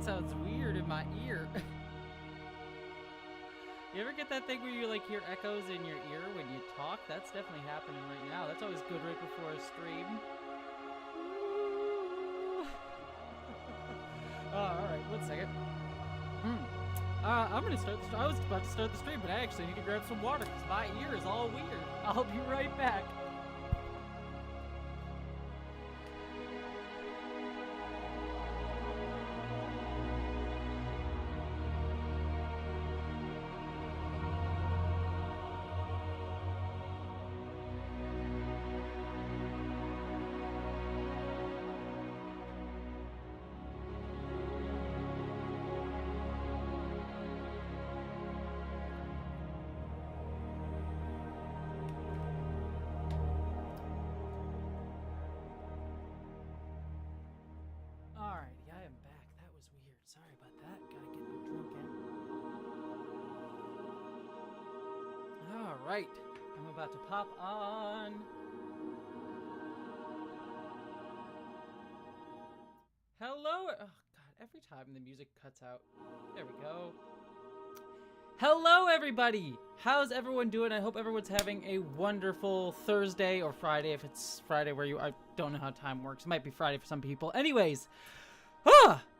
sounds weird in my ear. You ever get that thing where you like hear echoes in your ear when you talk? That's definitely happening right now. That's always good right before a stream. Alright, 1 second. I'm gonna start the I was about to start the stream, but I actually need to grab some water because my ear is all weird. I'll be right back. Sorry about that. Gotta get my drink in. Alright. I'm about to pop on. Hello. Oh, God. Every time the music cuts out. There we go. Hello, everybody. How's everyone doing? I hope everyone's having a wonderful Thursday or Friday. If it's Friday where you... I don't know how time works. It might be Friday for some people. Anyways.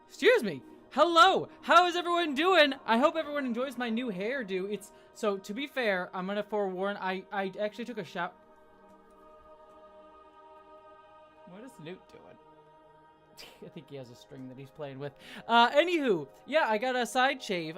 Excuse me. Hello! How is everyone doing? I hope everyone enjoys my new hairdo. It's so to be fair, I'm gonna forewarn. I actually took a shower. What is Newt doing? I think he has a string that he's playing with. Anywho, yeah, I got a side shave.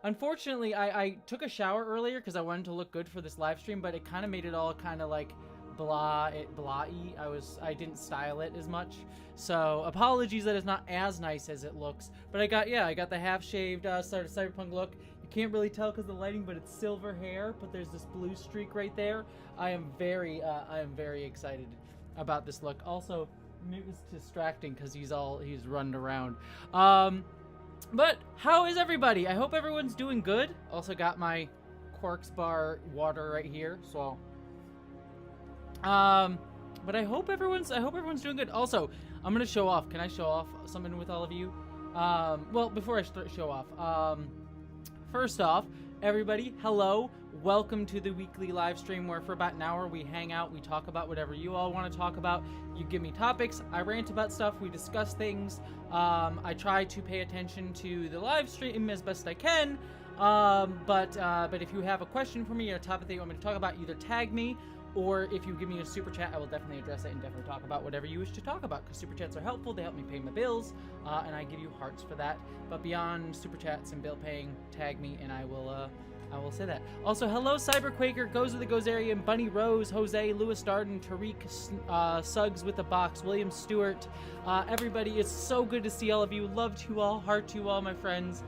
Unfortunately, I took a shower earlier because I wanted to look good for this live stream, but it kind of made it all kind of like blah-y. I didn't style it as much, so apologies that it's not as nice as it looks, but I got the half-shaved sort of cyberpunk look. You can't really tell because of the lighting, but it's silver hair, but there's this blue streak right there. I am very excited about this look. Also, it was distracting because he's running around. But how is everybody? I hope everyone's doing good. Also got my Quarks bar water right here, so but I hope everyone's doing good. Also, I'm gonna show off. Can I show off something with all of you? Well, before I show off, first off, everybody, hello. Welcome to the weekly live stream where for about an hour we hang out, we talk about whatever you all want to talk about. You give me topics, I rant about stuff, we discuss things. I try to pay attention to the live stream as best I can. But if you have a question for me or a topic that you want me to talk about, either tag me, or if you give me a super chat, I will definitely address it and definitely talk about whatever you wish to talk about, because super chats are helpful. They help me pay my bills, and I give you hearts for that. But beyond super chats and bill paying, tag me, and I will say that. Also, hello, Cyberquaker, Goes of the Gozerian, Bunny Rose, Jose, Lewis Darden, Tariq, Suggs with the Box, William Stewart, everybody. It's so good to see all of you. Love to you all, heart to you all, my friends.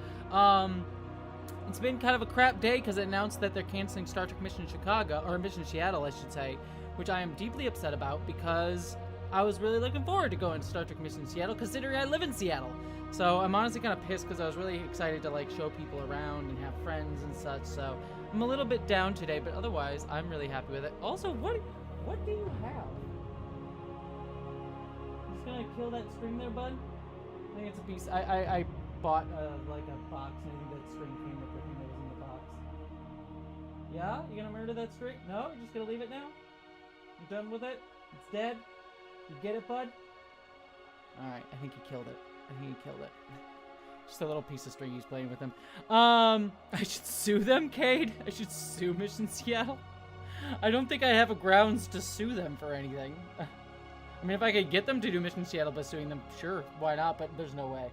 It's been kind of a crap day because it announced that they're canceling Star Trek Mission Chicago, or Mission Seattle, I should say, which I am deeply upset about because I was really looking forward to going to Star Trek Mission Seattle, considering I live in Seattle. So I'm honestly kind of pissed because I was really excited to like show people around and have friends and such. So I'm a little bit down today, but otherwise I'm really happy with it. Also, what do you have? Just gonna kill that string there, bud? I think it's a piece. I bought like a box, and I think that string came with everything that was in the box. Yeah? You gonna murder that string? No? You're just gonna leave it now? You done with it? It's dead? You get it, bud? Alright, I think he killed it. Just a little piece of string he's playing with him. I should sue them, Cade? I should sue Mission Seattle? I don't think I have a grounds to sue them for anything. I mean, if I could get them to do Mission Seattle by suing them, sure, why not? But there's no way.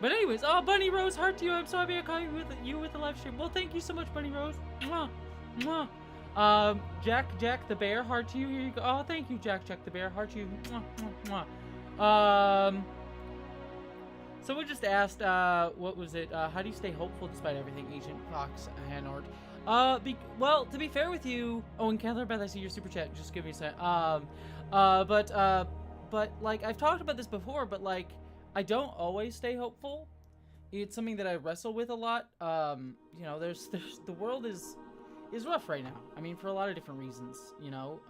But anyways, oh, Bunny Rose, heart to you. I'm so happy I caught you with the live stream. Well, thank you so much, Bunny Rose. Mwah, mwah. Jack the Bear, heart to you. Here you go. Oh, thank you, Jack the Bear, heart to you. Mwah, mwah, mwah. Someone just asked, what was it? How do you stay hopeful despite everything, Agent Fox Hanort? Well, to be fair with you, oh, and Catherine Beth, I see your super chat. Just give me a sec. But like I've talked about this before, but like I don't always stay hopeful. It's something that I wrestle with a lot. You know, there's the world is rough right now. I mean, for a lot of different reasons. You know,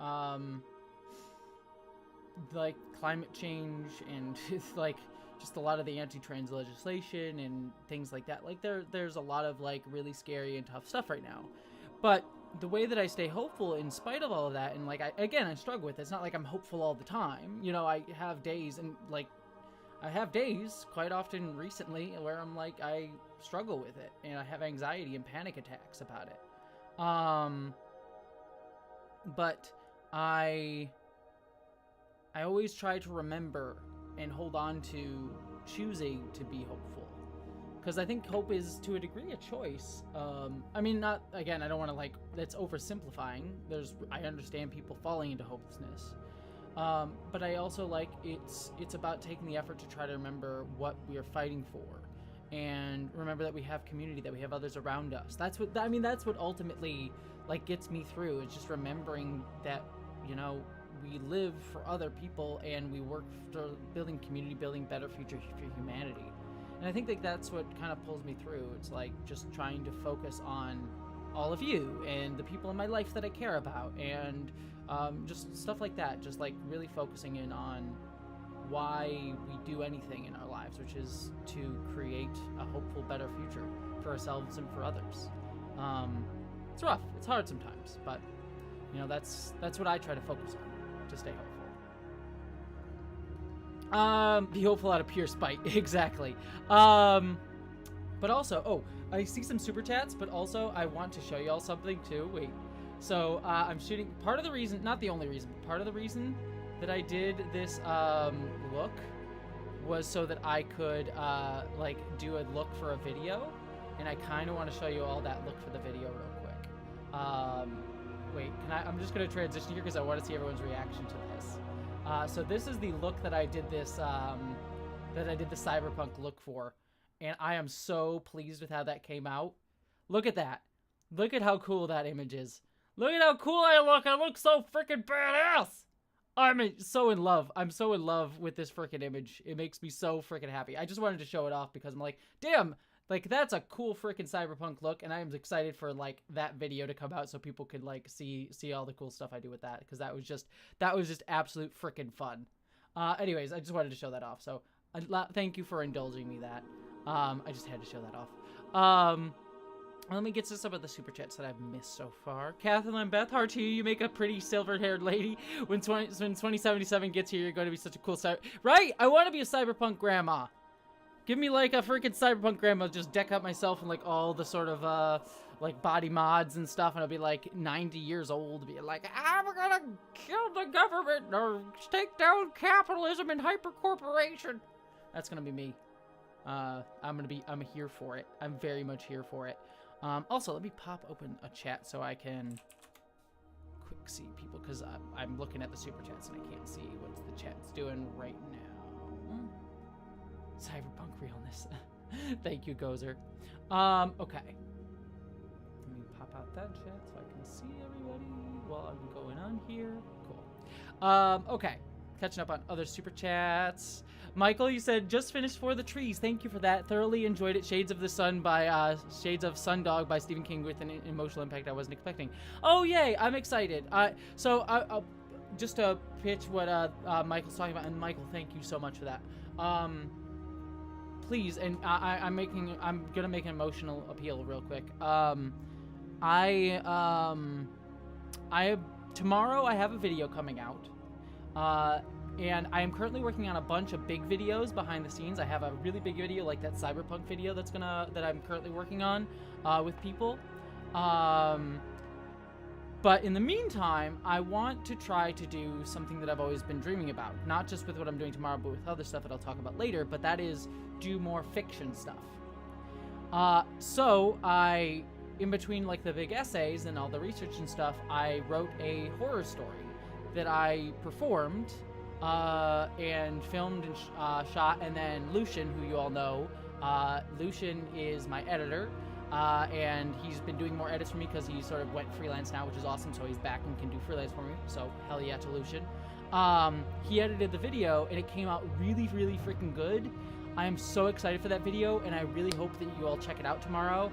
like climate change and like just a lot of the anti-trans legislation and things like that. Like there's a lot of like really scary and tough stuff right now. But the way that I stay hopeful in spite of all of that, and like I struggle with it. It's not like I'm hopeful all the time. You know, I have days, and like I have days quite often recently where I'm like I struggle with it and I have anxiety and panic attacks about it. But I always try to remember and hold on to choosing to be hopeful, because I think hope is to a degree a choice. I mean, not, again, I don't want to like, that's oversimplifying. I understand people falling into hopelessness, but I also like it's about taking the effort to try to remember what we are fighting for, and remember that we have community, that we have others around us. That's what ultimately like gets me through. It's just remembering that, you know, we live for other people and we work for building community, building better future for humanity. And I think that that's what kind of pulls me through. It's like just trying to focus on all of you and the people in my life that I care about, and just stuff like that. Just like really focusing in on why we do anything in our lives, which is to create a hopeful, better future for ourselves and for others. It's rough. It's hard sometimes, but you know, that's what I try to focus on, to stay hopeful. Be hopeful out of pure spite. Exactly. But also, I see some super chats, but also I want to show y'all something too. Wait. So, I'm shooting, part of the reason, not the only reason, but part of the reason that I did this, look was so that I could, like, do a look for a video, and I kind of want to show you all that look for the video real quick. Wait, I'm just going to transition here because I want to see everyone's reaction to this. So this is the look that I did this, the Cyberpunk look for, and I am so pleased with how that came out. Look at that. Look at how cool that image is. Look at how cool I look. I look so freaking badass. I'm so in love. I'm so in love with this freaking image. It makes me so freaking happy. I just wanted to show it off because I'm like, damn, like that's a cool freaking Cyberpunk look, and I am excited for like that video to come out so people could like see all the cool stuff I do with that, because that was just absolute freaking fun. Anyways, I just wanted to show that off. So thank you for indulging me that. I just had to show that off. Let me get to some of the super chats that I've missed so far. Kathleen Beth, heart to you. You make a pretty silver-haired lady. When 2077 gets here, you're going to be such a cool right? I want to be a Cyberpunk grandma. Give me like a freaking Cyberpunk grandma. Just deck up myself in like all the sort of like body mods and stuff, and I'll be like 90 years old, be like, I'm gonna kill the government or take down capitalism and hypercorporation. That's gonna be me. I'm here for it. I'm very much here for it. Also, let me pop open a chat so I can quick see people, because I'm looking at the super chats and I can't see what the chat's doing right now. Cyberpunk realness. Thank you, Gozer. Okay. Let me pop out that chat so I can see everybody while I'm going on here. Cool. Okay. Catching up on other super chats. Michael, you said, just finished For the Trees. Thank you for that. Thoroughly enjoyed it. Shades of the Sun by, Shades of Sundog by Stephen King with an emotional impact I wasn't expecting. Oh, yay. I'm excited. So, just to pitch what, Michael's talking about, and Michael, thank you so much for that. Please, and I'm gonna make an emotional appeal real quick. Tomorrow I have a video coming out. And I am currently working on a bunch of big videos behind the scenes. I have a really big video like that Cyberpunk video that I'm currently working on with people. But in the meantime, I want to try to do something that I've always been dreaming about. Not just with what I'm doing tomorrow, but with other stuff that I'll talk about later. But that is do more fiction stuff. So in between like the big essays and all the research and stuff, I wrote a horror story that I performed and filmed and shot. And then Lucian, who you all know, Lucian is my editor. And he's been doing more edits for me because he sort of went freelance now, which is awesome. So he's back and can do freelance for me. So hell yeah to Lucian. He edited the video and it came out really, really freaking good. I am so excited for that video, and I really hope that you all check it out tomorrow.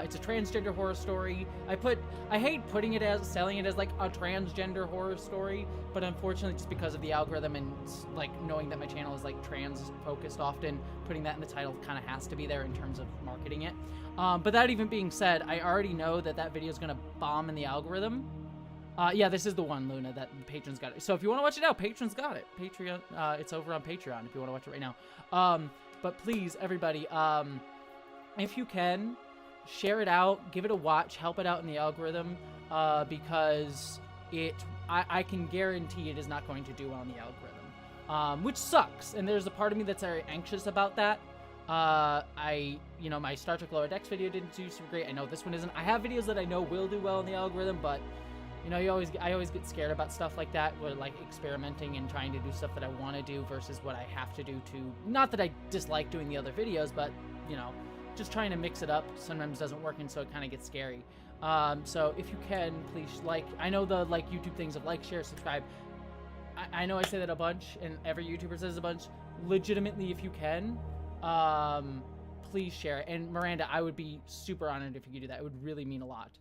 It's a transgender horror story. I hate selling it as like a transgender horror story, but unfortunately, just because of the algorithm and like knowing that my channel is like trans focused often, putting that in the title kind of has to be there in terms of marketing it. But that even being said, I already know that video is gonna bomb in the algorithm. Yeah, this is the one, Luna, that the patrons got it. So if you want to watch it now, patrons got it. Patreon, it's over on Patreon if you want to watch it right now. But please, everybody, if you can, share it out, give it a watch, help it out in the algorithm, because I can guarantee it is not going to do well in the algorithm, which sucks. And there's a part of me that's very anxious about that. My Star Trek Lower Decks video didn't do super great. I know this one isn't. I have videos that I know will do well in the algorithm, but I always get scared about stuff like that, where like experimenting and trying to do stuff that I want to do versus what I have to do to, not that I dislike doing the other videos, but just trying to mix it up sometimes doesn't work, and so it kind of gets scary. So if you can, please I know the YouTube things of like, share, subscribe. I know I say that a bunch, and every YouTuber says a bunch. Legitimately, if you can, please share it. And Miranda, I would be super honored if you could do that. It would really mean a lot.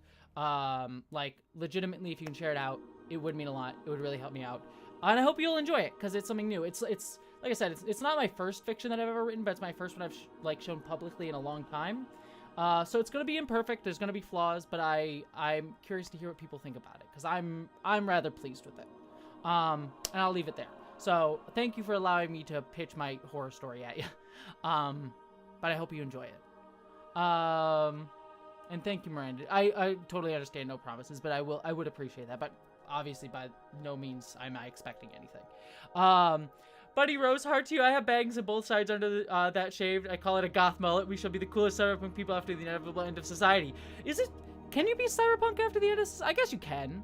Legitimately, if you can share it out, it would mean a lot. It would really help me out, and I hope you'll enjoy it, because it's something new. It's like I said, it's not my first fiction that I've ever written, but it's my first one I've shown publicly in a long time. So it's gonna be imperfect. There's gonna be flaws, but I'm curious to hear what people think about it, because I'm rather pleased with it. And I'll leave it there. So thank you for allowing me to pitch my horror story at you. But I hope you enjoy it. And thank you, Miranda. I totally understand no promises, but I would appreciate that. But obviously, by no means am I expecting anything. Buddy Rose, heart to you. I have bangs on both sides under that shaved. I call it a goth mullet. We shall be the coolest cyberpunk people after the inevitable end of society. Can you be cyberpunk after the end of society? I guess you can.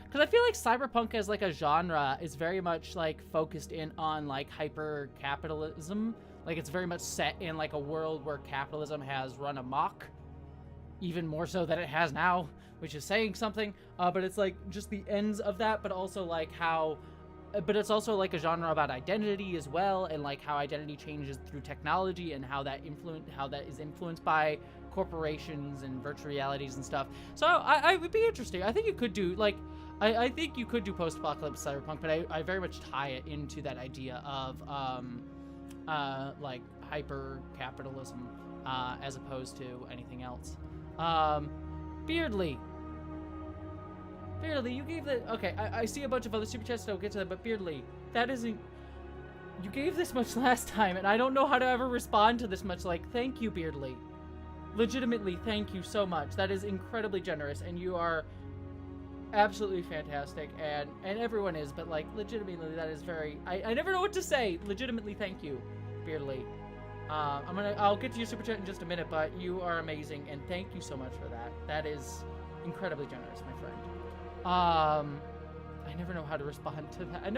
Because I feel like cyberpunk as like a genre is very much like focused in on like hyper capitalism. Like it's very much set in like a world where capitalism has run amok. Even more so than it has now, which is saying something. But it's like just the ends of that, but also like but it's also like a genre about identity as well, and like how identity changes through technology, and how that is influenced by corporations and virtual realities and stuff. So I would be interesting. I think you could do I think you could do post-apocalypse cyberpunk, but I very much tie it into that idea of like hyper capitalism as opposed to anything else. Beardly, you gave the... Okay, I see a bunch of other super chats, so I'll get to that, but Beardly, that isn't... You gave this much last time, and I don't know how to ever respond to this much. Like, thank you, Beardly. Legitimately, thank you so much. That is incredibly generous, and you are absolutely fantastic, and everyone is, but, like, legitimately, that is very... I never know what to say. Legitimately, thank you, Beardly. I'll get to your super chat in just a minute, but you are amazing, and thank you so much for that. That is incredibly generous, my friend. I never know how to respond to that. I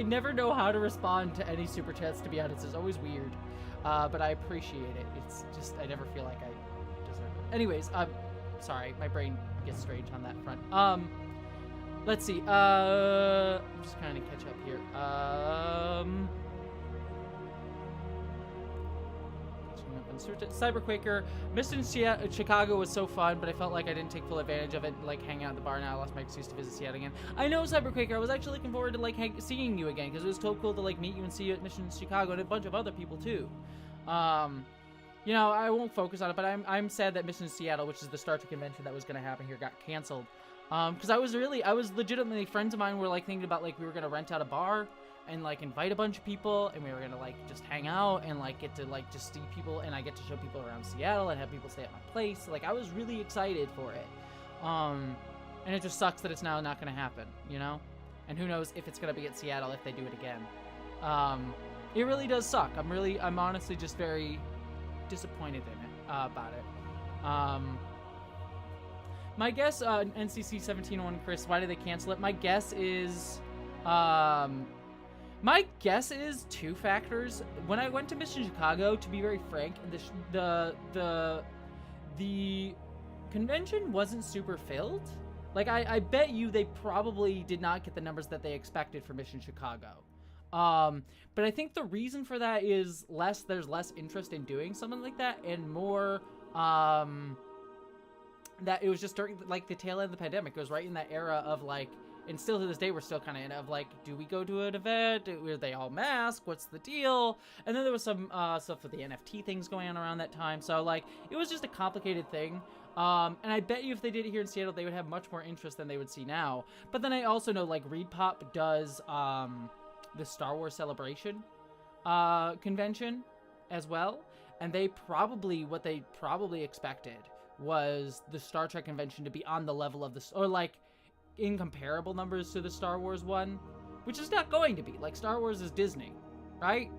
never know how to respond to any super chats, to be honest. It's always weird, but I appreciate it. It's just, I never feel like I deserve it. Anyways, sorry, my brain gets strange on that front. Let's see, I'm just trying to catch up here. Cyberquaker, Mission Chicago was so fun, but I felt like I didn't take full advantage of it, like hanging out at the bar. Now I lost my excuse to visit Seattle again. I know, Cyberquaker, I was actually looking forward to like seeing you again, because it was so cool to like meet you and see you at Mission Chicago, and a bunch of other people too. I won't focus on it, but I'm sad that Mission Seattle, which is the Star Trek convention that was going to happen here, got canceled. Because I was legitimately, friends of mine were like thinking about like we were going to rent out a bar and like invite a bunch of people, and we were gonna like just hang out and like get to like just see people, and I get to show people around Seattle and have people stay at my place. Like I was really excited for it, and it just sucks that it's now not gonna happen, and who knows if it's gonna be at Seattle if they do it again. It really does suck. I'm honestly just very disappointed in it about it. My guess, NCC 1701 Chris, why did they cancel it? My guess is two factors. When I went to Mission Chicago, to be very frank, the convention wasn't super filled. Like, I bet you they probably did not get the numbers that they expected for Mission Chicago. But I think the reason for that is there's less interest in doing something like that, and more, that it was just during like the tail end of the pandemic. It was right in that era of like, and still to this day we're still kind of in of like, do we go to an event? Were they all masked? What's the deal? And then there was some stuff with the NFT things going on around that time. So like, it was just a complicated thing. And I bet you if they did it here in Seattle, they would have much more interest than they would see now. But then I also know like ReedPop does the Star Wars Celebration convention as well, and what they probably expected was the Star Trek convention to be on the level of this, or like in comparable numbers to the Star Wars one, which is not going to be. Like, Star Wars is Disney, right?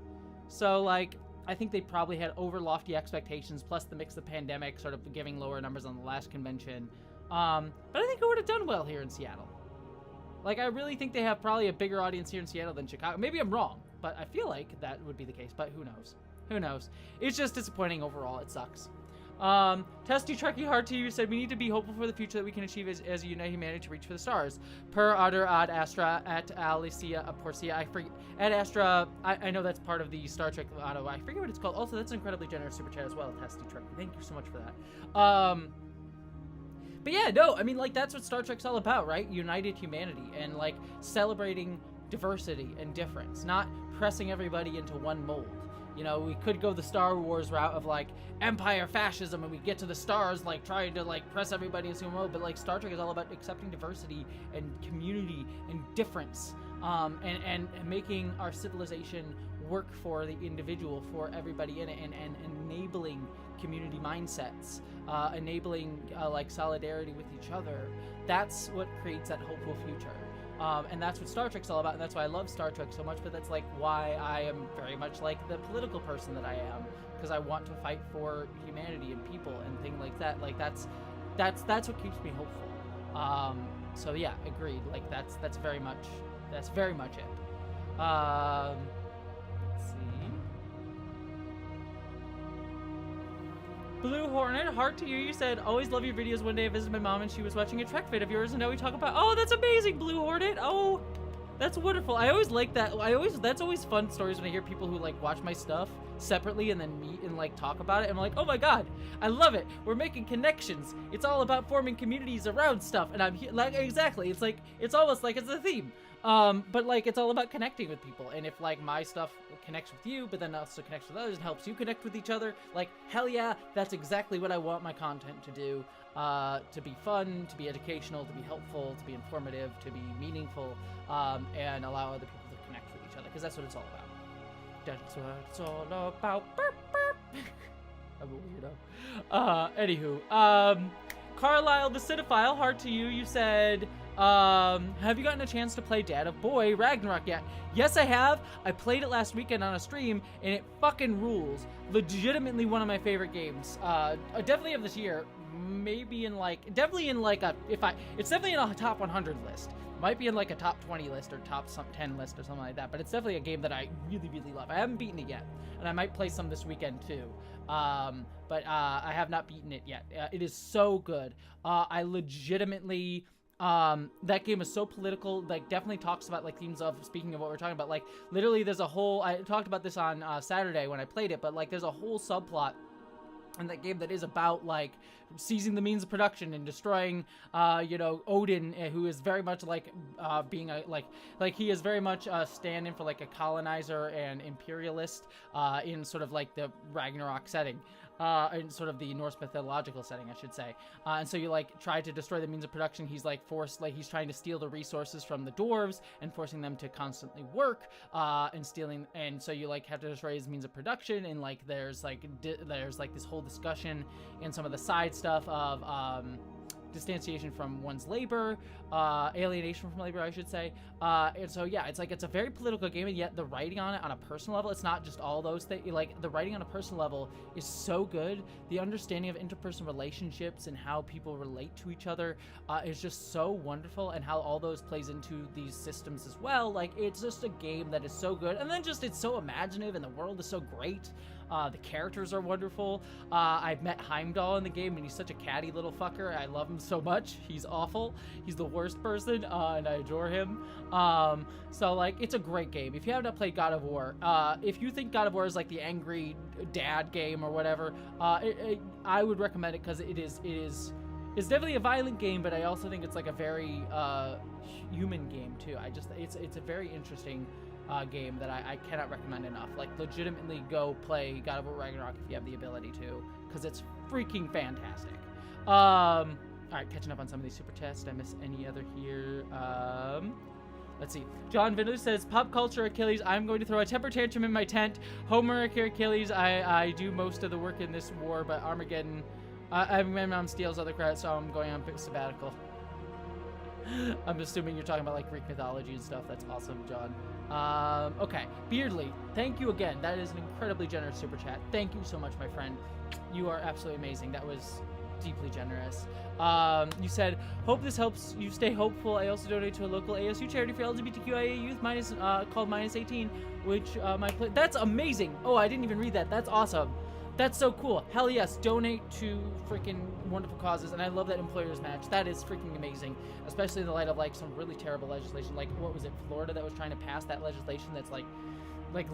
So like, I think they probably had over lofty expectations, plus the mix of the pandemic sort of giving lower numbers on the last convention. But I think it would have done well here in Seattle. Like, I really think they have probably a bigger audience here in Seattle than Chicago. Maybe I'm wrong, but I feel like that would be the case, but who knows? Who knows? It's just disappointing overall. It sucks. Testy Trekkie Hard to You said, we need to be hopeful for the future that we can achieve as a united humanity to reach for the stars. Per Otter Ad Astra at Alicia Porcia. I forget. Ad Astra, I know that's part of the Star Trek auto. I forget what it's called. Also, that's an incredibly generous super chat as well, Testy Trekkie. Thank you so much for that. But yeah, no, I mean, like, that's what Star Trek's all about, right? United humanity and, like, celebrating diversity and difference, not pressing everybody into one mold. You know, we could go the Star Wars route of, like, empire fascism, and we get to the stars, like, trying to, like, press everybody into a mold, but, like, Star Trek is all about accepting diversity and community and difference, and making our civilization work for the individual, for everybody in it, and enabling community mindsets, enabling like solidarity with each other. That's what creates that hopeful future. And that's what Star Trek's all about, and that's why I love Star Trek so much, but that's like why I am very much like the political person that I am, because I want to fight for humanity and people and things like that. Like that's what keeps me hopeful. So yeah, agreed. Like that's very much it. Let's see. Blue Hornet, heart to you. You said, always love your videos. One day I visited my mom and she was watching a Trek vid of yours, and now we talk about, oh, that's amazing, Blue Hornet. Oh, that's wonderful. I always like that. That's always fun stories when I hear people who like watch my stuff separately and then meet and like talk about it. And I'm like, oh my God, I love it. We're making connections. It's all about forming communities around stuff. And I'm here, like, exactly. It's like, it's almost like it's a theme. But like, it's all about connecting with people. And if like my stuff connects with you, but then also connects with others and helps you connect with each other, like, hell yeah, that's exactly what I want my content to do. To be fun, to be educational, to be helpful, to be informative, to be meaningful, and allow other people to connect with each other, because that's what it's all about. That's what it's all about. Burp, burp. I'm a weirdo. Anywho, Carlisle the Cinephile, heart to you. You said, have you gotten a chance to play Dad of Boy Ragnarok yet? Yes, I have. I played it last weekend on a stream, and it fucking rules. Legitimately one of my favorite games. Definitely of this year. Maybe in like, definitely in like a, it's definitely in a top 100 list. Might be in like a top 20 list or top 10 list or something like that, but it's definitely a game that I really, really love. I haven't beaten it yet, and I might play some this weekend too. But I have not beaten it yet. It is so good. I legitimately, that game is so political, like definitely talks about like themes of, speaking of what we're talking about, like literally there's a whole, I talked about this on Saturday when I played it, but like there's a whole subplot in that game that is about like seizing the means of production and destroying you know, Odin, who is very much like being a like he is very much stand-in for like a colonizer and imperialist in sort of like the Ragnarok setting, in sort of the Norse mythological setting, I should say. And so you like try to destroy the means of production. He's like he's trying to steal the resources from the dwarves and forcing them to constantly work, and stealing, and so you like have to destroy his means of production, and like there's like this whole discussion and some of the side stuff of distanciation from one's labor, alienation from labor, I should say. And so yeah, it's like, it's a very political game, and yet the writing on it on a personal level, it's not just all those things. Like the writing on a personal level is so good. The understanding of interpersonal relationships and how people relate to each other is just so wonderful, and how all those plays into these systems as well. Like, it's just a game that is so good, and then just it's so imaginative, and the world is so great. The characters are wonderful. I've met Heimdall in the game, and he's such a catty little fucker. I love him so much. He's awful. He's the worst person, and I adore him. So like, it's a great game. If you have not played God of War, if you think God of War is like the angry dad game or whatever, I would recommend it, because it's definitely a violent game, but I also think it's like a very human game too. It's a very interesting game that I cannot recommend enough. Like, legitimately go play God of War Ragnarok if you have the ability to, because it's freaking fantastic. All right, catching up on some of these super chats. Did I miss any other here? Let's see. John Vindler says, pop culture Achilles, I'm going to throw a temper tantrum in my tent. Homer Achilles, I do most of the work in this war, but Armageddon, my mom steals other credit, so I'm going on sabbatical. I'm assuming you're talking about like Greek mythology and stuff. That's awesome, John. Okay, Beardly, thank you again. That is an incredibly generous super chat. Thank you so much, my friend. You are absolutely amazing. That was deeply generous. You said, hope this helps you stay hopeful. I also donate to a local ASU charity for LGBTQIA youth called Minus 18, which that's amazing. Oh, I didn't even read that. That's awesome. That's so cool. Hell yes, donate to freaking wonderful causes, and I love that employers match. That is freaking amazing, especially in the light of like some really terrible legislation. Like, what was it, Florida, that was trying to pass that legislation that's like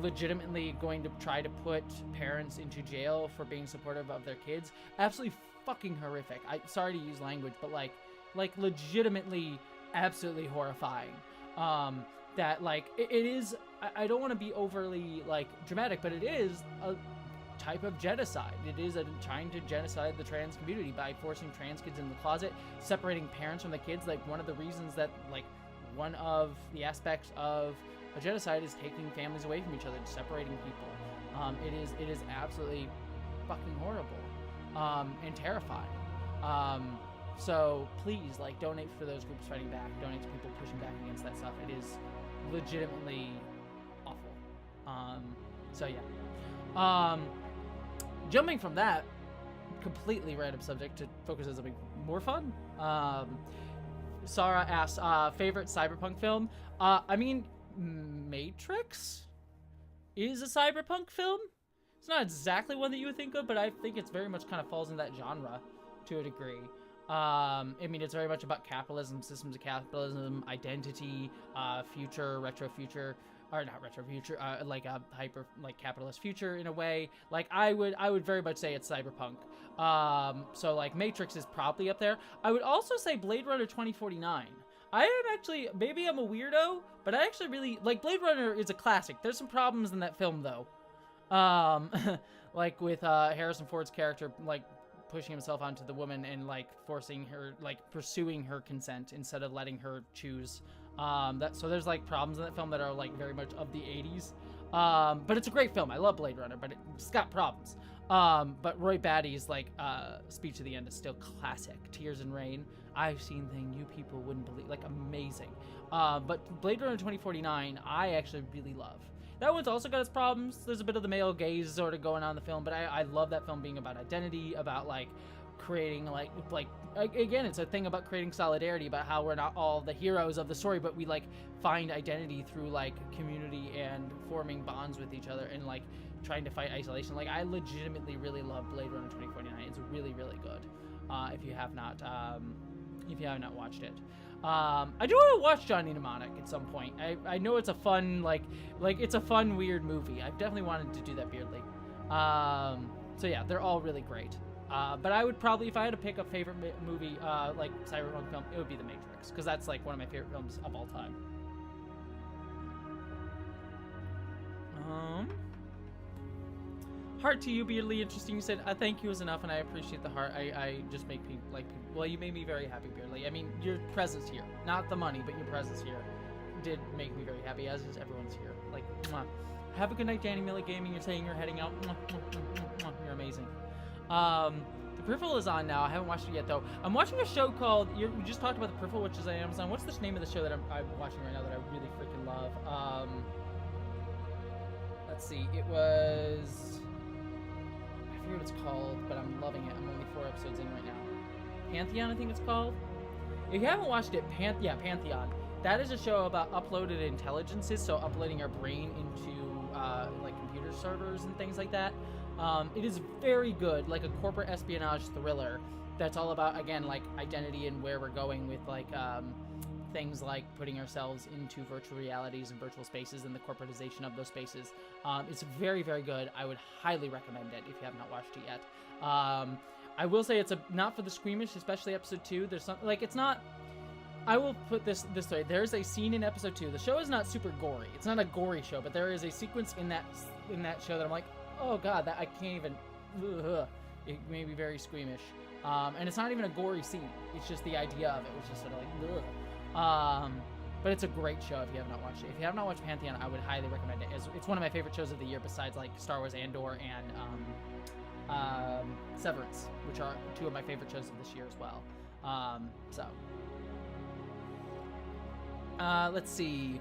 legitimately going to try to put parents into jail for being supportive of their kids. Absolutely fucking horrific. I'm sorry to use language, but like legitimately absolutely horrifying. That like it is. I don't want to be overly like dramatic, but it is a type of genocide. It is trying to genocide the trans community by forcing trans kids in the closet, separating parents from the kids. Like, one of the reasons that, like, one of the aspects of a genocide is taking families away from each other, separating people. It is absolutely fucking horrible, and terrifying. So please, like, donate for those groups fighting back. Donate to people pushing back against that stuff. It is legitimately awful. So yeah. Jumping from that completely random subject to focus on something more fun. Sarah asks, favorite Cyberpunk film? I mean, Matrix is a Cyberpunk film. It's not exactly one that you would think of, but I think it's very much kind of falls in that genre to a degree. I mean, it's very much about capitalism, systems of capitalism, identity, future, retro future. Or not retro future, like a hyper, like capitalist future in a way. Like, I would very much say it's Cyberpunk. So like Matrix is probably up there. I would also say Blade Runner 2049. I am actually, maybe I'm a weirdo, but I actually really like Blade Runner. Is a classic. There's some problems in that film though. Like with Harrison Ford's character like pushing himself onto the woman and like forcing her, like pursuing her consent instead of letting her choose. So there's like problems in that film that are like very much of the 80s. But it's a great film. I love Blade Runner, but it's got problems. But Roy Batty's like speech at the end is still classic. Tears and Rain. I've seen things you people wouldn't believe. Like, amazing. But Blade Runner 2049, I actually really love. That one's also got its problems. There's a bit of the male gaze sort of going on in the film, but I love that film being about identity, about like creating like again, it's a thing about creating solidarity, about how we're not all the heroes of the story, but we like find identity through like community and forming bonds with each other and like trying to fight isolation. Like, I legitimately really love Blade Runner 2049. It's really, really good. If you have not watched it. I do want to watch Johnny Mnemonic at some point. I know it's a fun like it's a fun weird movie. I've definitely wanted to do that, Beardly. So yeah, they're all really great. But I would probably, if I had to pick a favorite movie, like Cyberpunk film, it would be The Matrix, because that's like one of my favorite films of all time. Heart to you, Beardly. Interesting. You said, thank you is enough, and I appreciate the heart. I just make people, like, well, you made me very happy, Beardly. I mean, your presence here, not the money, but your presence here did make me very happy, as is everyone's here. Like, mwah. Have a good night, Danny Miller Gaming. You're saying you're heading out. Mwah, mwah, mwah, mwah. You're amazing. The Peripheral is on now. I haven't watched it yet, though. I'm watching a show called, we just talked about The Peripheral, which is on Amazon. What's the name of the show that I'm watching right now that I really freaking love? Let's see. It was, I forget what it's called, but I'm loving it. I'm only 4 episodes in right now. Pantheon, I think it's called. If you haven't watched it, Pantheon. That is a show about uploaded intelligences, so uploading our brain into like computer servers and things like that. It is very good, like a corporate espionage thriller that's all about, again, like identity and where we're going with like things like putting ourselves into virtual realities and virtual spaces and the corporatization of those spaces. It's very, very good. I would highly recommend it if you have not watched it yet. I will say it's not for the squeamish, especially episode 2. There's something like, it's not. I will put this way. There's a scene in episode 2. The show is not super gory. It's not a gory show, but there is a sequence in that show that I'm like, oh god, that I can't even. Ugh. It made me very squeamish. And it's not even a gory scene. It's just the idea of it, which is sort of like, ugh. But it's a great show if you have not watched it. If you have not watched Pantheon, I would highly recommend it. It's one of my favorite shows of the year, besides like Star Wars Andor and Severance, which are 2 of my favorite shows of this year as well. Let's see.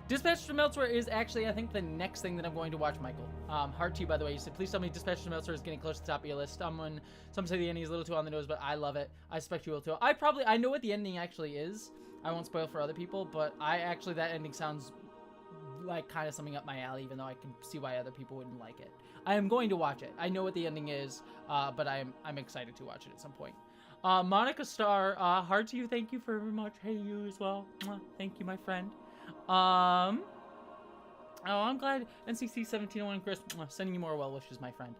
Dispatch from Elsewhere is actually, I think, the next thing that I'm going to watch, Michael. Heart to you, by the way. You said, please tell me Dispatch from Elsewhere is getting close to the top of your list. Some say the ending is a little too on the nose, but I love it. I suspect you will too. I know what the ending actually is. I won't spoil for other people, but that ending sounds like kind of something up my alley, even though I can see why other people wouldn't like it. I am going to watch it. I know what the ending is, but I'm excited to watch it at some point. Monica Starr, heart to you. Thank you very much. Hey, you as well. Thank you, my friend. I'm glad NCC 1701 Chris, sending you more well wishes, my friend.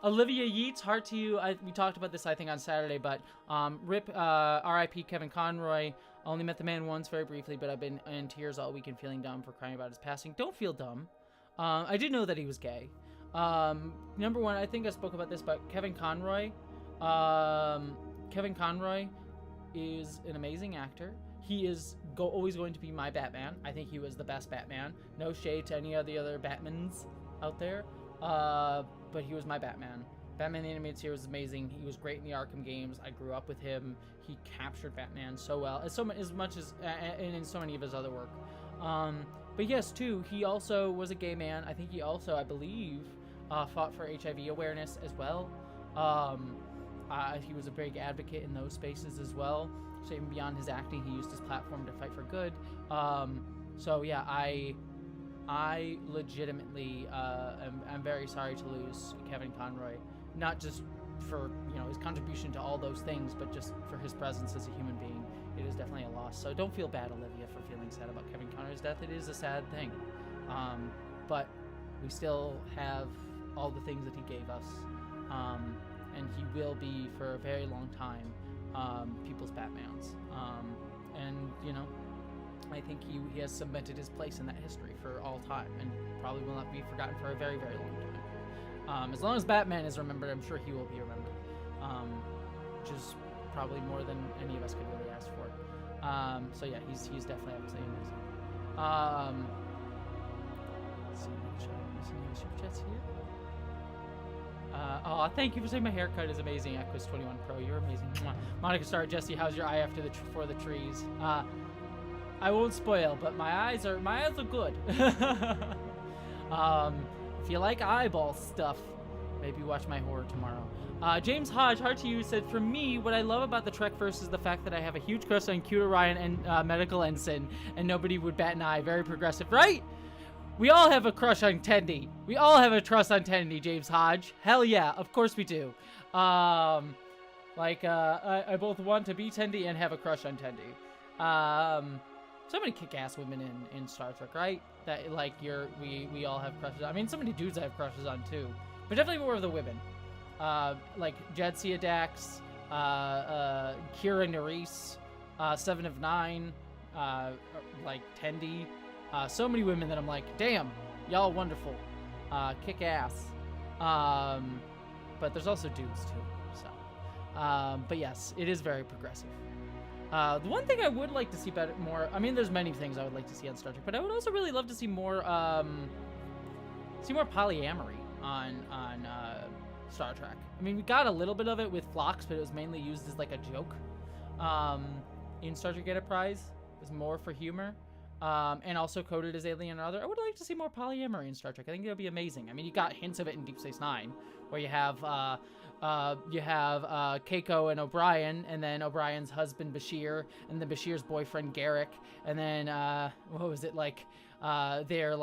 Olivia Yeats, heart to you. We talked about this, I think, on Saturday, but RIP, RIP Kevin Conroy. Only met the man once, very briefly, but I've been in tears all week and feeling dumb for crying about his passing. Don't feel dumb. I did know that he was gay. Number one, I think I spoke about this, but Kevin Conroy is an amazing actor. He is always going to be my Batman. I think he was the best Batman. No shade to any of the other Batmans out there, but he was my Batman. Batman the Animated Series was amazing. He was great in the Arkham games. I grew up with him. He captured Batman so well, as much as and in so many of his other work. But yes, too, he also was a gay man. I think he also, I believe, fought for HIV awareness as well. He was a big advocate in those spaces as well. So even beyond his acting, he used his platform to fight for good. So yeah, I legitimately am very sorry to lose Kevin Conroy, not just for his contribution to all those things, but just for his presence as a human being. It is definitely a loss. So don't feel bad, Olivia, for feeling sad about Kevin Conroy's death. It is a sad thing, but we still have all the things that he gave us, and he will be for a very long time people's Batmans. And I think he has cemented his place in that history for all time, and probably will not be forgotten for a very, very long time. As long as Batman is remembered, I'm sure he will be remembered, which is probably more than any of us could really ask for. So yeah, he's definitely absolutely amazing. Let's see, make sure I'm missing any super chats here. Thank you for saying my haircut is amazing. Aquis 21 Pro, you're amazing. Mwah. Monica Star, Jessie, how's your eye after for the trees? I won't spoil, but my eyes look good. If you like eyeball stuff, maybe watch my horror tomorrow. James Hodge, heart to you, said, for me, what I love about the Trekverse is the fact that I have a huge crush on Cute Orion and Medical Ensign, and nobody would bat an eye. Very progressive, right? We all have a crush on Tendi. We all have a trust on Tendi, James Hodge. Hell yeah, of course we do. I both want to be Tendi and have a crush on Tendi. So many kick-ass women in Star Trek, right? That we all have crushes on. I mean, so many dudes I have crushes on too, but definitely more of the women. Like Jadzia Dax, Kira Nerys, Seven of Nine, like Tendi. So many women that I'm like, damn, y'all wonderful, kick ass. But there's also dudes too. So, but yes, it is very progressive. The one thing I would like to see more. I mean, there's many things I would like to see on Star Trek, but I would also really love to see more polyamory on Star Trek. I mean, we got a little bit of it with Phlox, but it was mainly used as like a joke. In Star Trek Enterprise, it was more for humor. And also coded as Alien and Other. I would like to see more polyamory in Star Trek. I think it would be amazing. I mean, you got hints of it in Deep Space Nine, where you have Keiko and O'Brien, and then O'Brien's husband Bashir, and then Bashir's boyfriend Garrick, and then what was it like? They're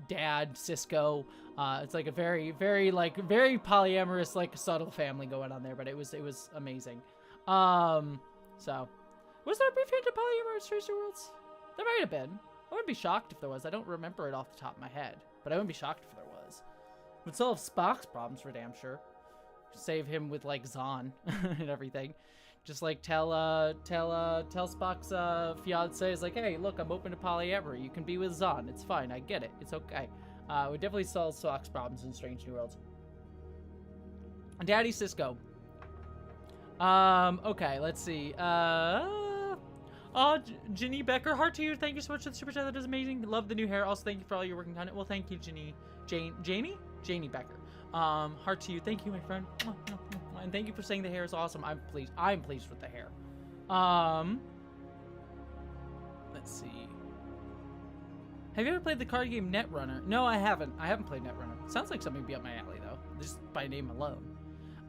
dad, Cisco. It's like a very, very, like, very polyamorous, like, subtle family going on there, but it was amazing. So, was there a brief hint of polyamorous Stranger Worlds? There might have been. I wouldn't be shocked if there was. I don't remember it off the top of my head, but I wouldn't be shocked if there was. Would solve Spock's problems for damn sure. Save him with, like, Zahn and everything. Just, like, tell Spock's fiance is like, hey, look, I'm open to polyamory. You can be with Zahn. It's fine. I get it. It's okay. Would definitely solve Spock's problems in Strange New Worlds. Daddy Cisco. Okay, let's see. Ginny Becker, heart to you. Thank you so much for the super chat. That is amazing. Love the new hair. Also, thank you for all your working content. Well, thank you, Janie Becker. Heart to you. Thank you, my friend. And thank you for saying the hair is awesome. I'm pleased with the hair. Let's see. Have you ever played the card game Netrunner? No, I haven't. I haven't played Netrunner. Sounds like something to be up my alley, though. Just by name alone.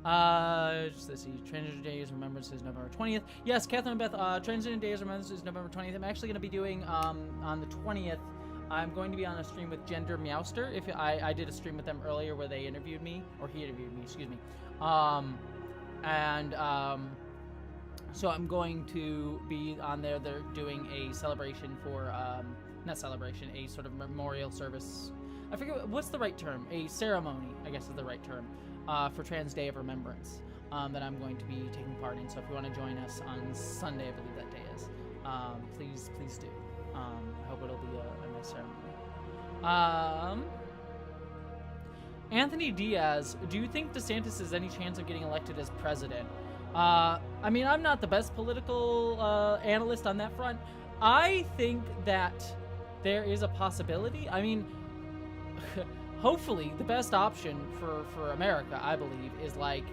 Let's see. Transgender Day is Remembrance is November 20th. Yes, Catherine and Beth, Transgender Day is Remembrance is November 20th. I'm actually going to be doing, on the 20th, I'm going to be on a stream with Gender Meowster. I did a stream with them earlier where they interviewed me, or he interviewed me, excuse me. So I'm going to be on there. They're doing a celebration for, not celebration, a sort of memorial service. I forget, what's the right term? A ceremony, I guess is the right term, for Trans Day of Remembrance, that I'm going to be taking part in. So if you want to join us on Sunday, I believe that day is, please do. I hope it'll be a nice ceremony. Anthony Diaz, do you think DeSantis has any chance of getting elected as president? I mean, I'm not the best political analyst on that front. I think that there is a possibility. I mean, hopefully the best option for America, I believe, is like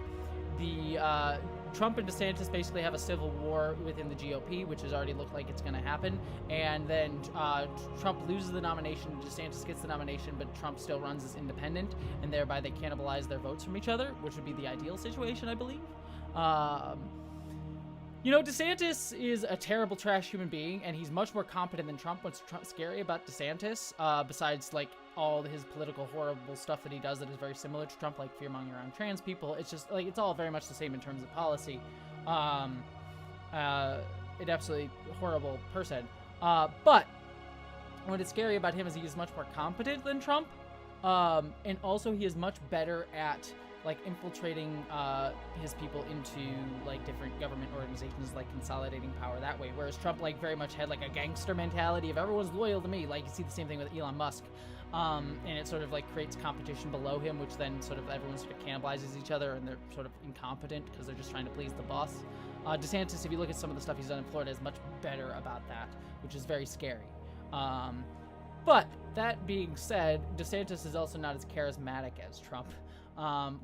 the Trump and DeSantis basically have a civil war within the GOP, which has already looked like it's going to happen. And then Trump loses the nomination, DeSantis gets the nomination, but Trump still runs as independent, and thereby they cannibalize their votes from each other, which would be the ideal situation, I believe. You know, DeSantis is a terrible trash human being, and he's much more competent than Trump. What's scary about DeSantis, besides, like, all his political horrible stuff that he does that is very similar to Trump, like fear-mongering around trans people, it's just, like, it's all very much the same in terms of policy. An absolutely horrible person. But what is scary about him is he is much more competent than Trump, and also he is much better at, like, infiltrating his people into, like, different government organizations, like consolidating power that way, whereas Trump, like, very much had, like, a gangster mentality of everyone's loyal to me. Like, you see the same thing with Elon Musk, and it sort of, like, creates competition below him, which then sort of everyone sort of cannibalizes each other, and they're sort of incompetent because they're just trying to please the boss. DeSantis, if you look at some of the stuff he's done in Florida, is much better about that, which is very scary. But that being said, DeSantis is also not as charismatic as Trump.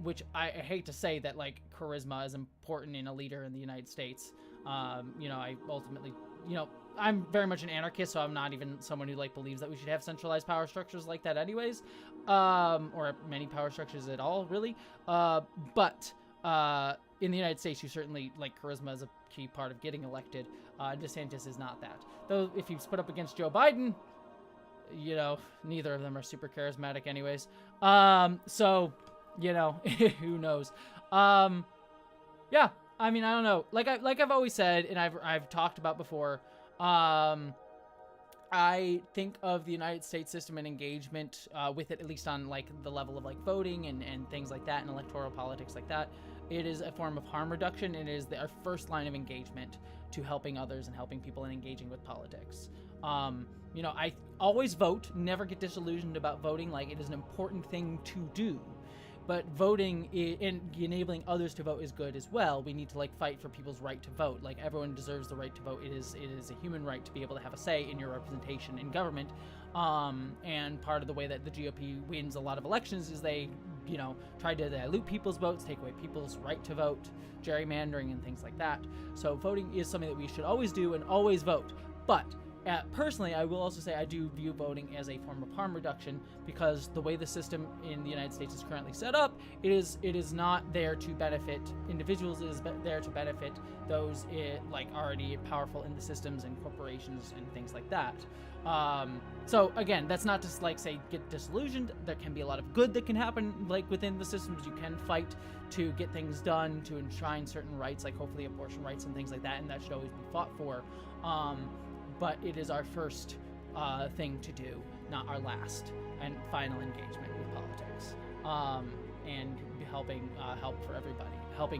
Which I hate to say that, like, charisma is important in a leader in the United States. You know, I ultimately, you know, I'm very much an anarchist, so I'm not even someone who, like, believes that we should have centralized power structures like that anyways, or many power structures at all, really. But in the United States, you certainly, like, charisma is a key part of getting elected. DeSantis is not that. Though, if you put up against Joe Biden, you know, neither of them are super charismatic anyways. So, you know, who knows? Yeah, I mean, I don't know. Like I've always said, and I've talked about before, I think of the United States system and engagement with it, at least on, like, the level of, like, voting and things like that, and electoral politics like that. It is a form of harm reduction, and it is our first line of engagement to helping others and helping people and engaging with politics. You know, I always vote, never get disillusioned about voting. Like, it is an important thing to do. But voting and enabling others to vote is good as well. We need to, like, fight for people's right to vote. Like, everyone deserves the right to vote. It is a human right to be able to have a say in your representation in government. And part of the way that the GOP wins a lot of elections is they, you know, try to dilute people's votes, take away people's right to vote, gerrymandering and things like that. So voting is something that we should always do and always vote. But personally, I will also say I do view voting as a form of harm reduction, because the way the system in the United States is currently set up, it is not there to benefit individuals. It is there to benefit those like already powerful in the systems and corporations and things like that. So again, that's not just like say get disillusioned. There can be a lot of good that can happen like within the systems. You can fight to get things done, to enshrine certain rights, like hopefully abortion rights and things like that, and that should always be fought for. But it is our first thing to do, not our last and final engagement with politics, and helping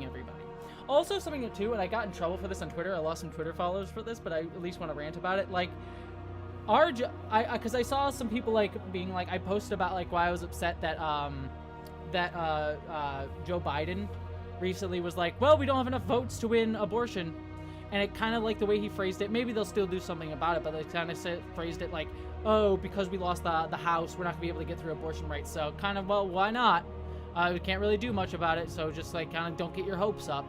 everybody. Also, something too, and I got in trouble for this on Twitter. I lost some Twitter followers for this, but I at least want to rant about it. Like, because I saw some people like being like, I posted about like why I was upset that Joe Biden recently was like, well, we don't have enough votes to win abortion. And it kind of like the way he phrased it, maybe they'll still do something about it, but they kind of phrased it like, oh, because we lost the House, we're not gonna be able to get through abortion rights. So kind of, well, why not? We can't really do much about it, so just like kind of don't get your hopes up.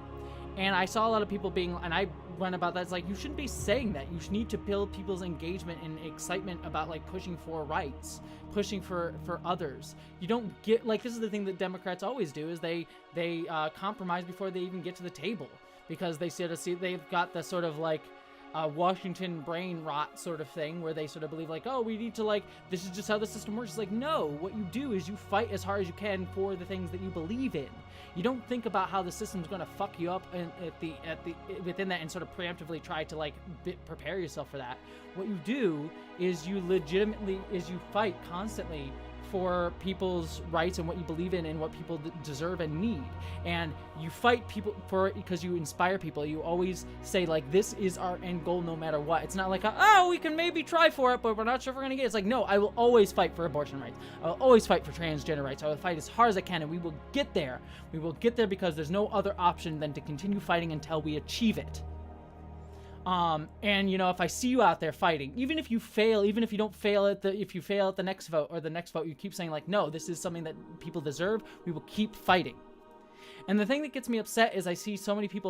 And I saw a lot of people being, and I went about that, it's like, you shouldn't be saying that. You need to build people's engagement and excitement about like pushing for rights, pushing for others. You don't get, like, this is the thing that Democrats always do, is they compromise before they even get to the table. Because they sort of see, they've got the sort of like Washington brain rot sort of thing where they sort of believe like, oh, we need to like, this is just how the system works. It's like, no, what you do is you fight as hard as you can for the things that you believe in. You don't think about how the system's going to fuck you up and within that and sort of preemptively try to like prepare yourself for that. What you do is you fight constantly for people's rights and what you believe in and what people deserve and need. And you fight people for it because you inspire people. You always say like, this is our end goal no matter what. It's not like, oh, we can maybe try for it, but we're not sure if we're gonna get it. It's like, no, I will always fight for abortion rights. I will always fight for transgender rights. I will fight as hard as I can, and we will get there. We will get there because there's no other option than to continue fighting until we achieve it. And you know, if I see you out there fighting, even if you fail, even if you don't fail if you fail at the next vote or the next vote, you keep saying like, no, this is something that people deserve. We will keep fighting. And the thing that gets me upset is I see so many people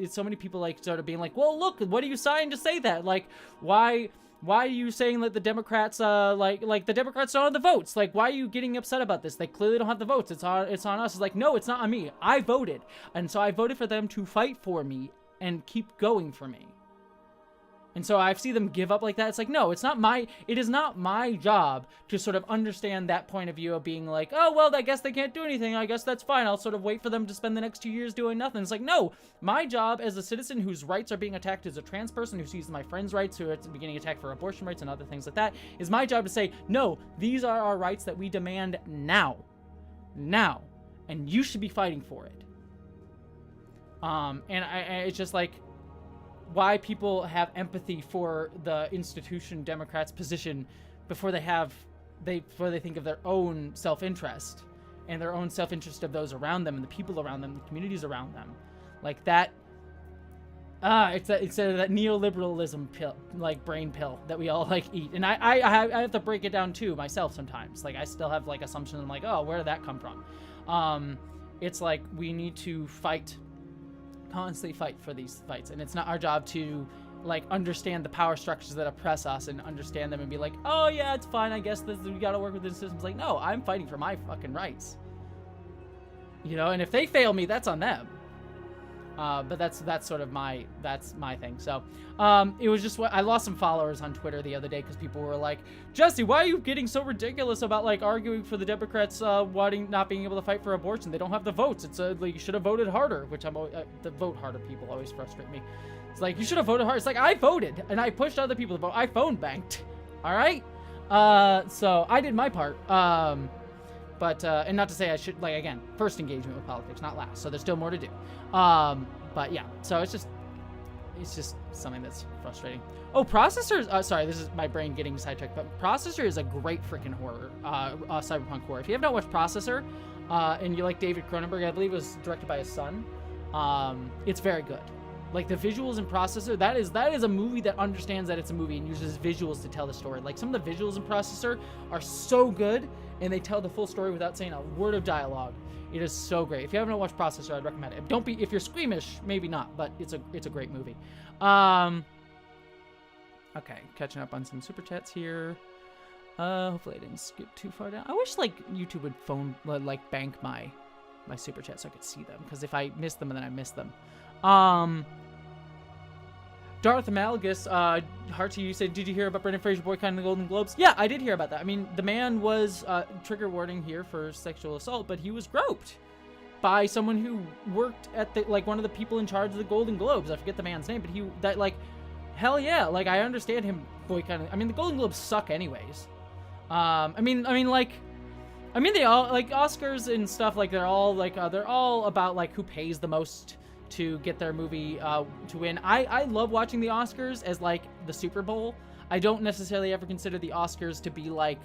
so many people like sort of being like, well, look, what are you signing to say that? Like, why are you saying that the Democrats, like the Democrats don't have the votes? Like, why are you getting upset about this? They clearly don't have the votes. It's on us. It's like, no, it's not on me. I voted. And so I voted for them to fight for me and keep going for me. And so I see them give up like that. It's like, no, it is not my job to sort of understand that point of view of being like, oh, well, I guess they can't do anything. I guess that's fine. I'll sort of wait for them to spend the next 2 years doing nothing. It's like, no, my job as a citizen whose rights are being attacked, as a trans person who sees my friend's rights, who are beginning attacked for abortion rights and other things like that, is my job to say, no, these are our rights that we demand now. Now. And you should be fighting for it. It's just like, why people have empathy for the institution Democrats' position before they think of their own self-interest and their own self-interest of those around them and the people around them, the communities around them. Like that, it's that neoliberalism pill, like brain pill that we all like eat. And I have to break it down too myself sometimes. Like I still have like assumptions. I'm like, oh, where did that come from? It's like we need to constantly fight for these fights, and it's not our job to like understand the power structures that oppress us and understand them and be like, oh yeah, it's fine, I guess we gotta work with the systems. Like, no, I'm fighting for my fucking rights, you know, and if they fail me, that's on them. But that's sort of my thing. So it was just I lost some followers on Twitter the other day because people were like, Jesse, why are you getting so ridiculous about like arguing for the Democrats not being able to fight for abortion? They don't have the votes. It's like you should have voted harder, which the vote harder people always frustrate me. It's like, you should have voted harder. It's like, I voted and I pushed other people to vote. I phone banked. All right. So I did my part. But and not to say I should, like, again, first engagement with politics, not last. So there's still more to do. But yeah, so it's just something that's frustrating. Oh, Processor, sorry, this is my brain getting sidetracked, but Processor is a great freaking horror, cyberpunk horror. If you have not watched Processor, and you like David Cronenberg, I believe it was directed by his son, it's very good. Like the visuals in Processor, that is a movie that understands that it's a movie and uses visuals to tell the story. Like some of the visuals in Processor are so good, and they tell the full story without saying a word of dialogue. It is so great. If you haven't watched Processor, I'd recommend it. If you're squeamish, maybe not, but it's a great movie. Okay, catching up on some super chats here. Hopefully I didn't skip too far down. I wish like YouTube would like bank my super chats so I could see them, because if I miss them, then I miss them. Darth Amalgus, Hearty, you said, did you hear about Brendan Fraser boycotting the Golden Globes? Yeah, I did hear about that. I mean, the man was, trigger warning here for sexual assault, but he was groped by someone who worked at the, like, one of the people in charge of the Golden Globes. I forget the man's name, but hell yeah, like, I understand him boycotting. I mean, the Golden Globes suck anyways. I mean, they all, like, Oscars and stuff, like, they're all about, like, who pays the most to get their movie to win. I love watching the Oscars as like the Super Bowl. I don't necessarily ever consider the Oscars to be like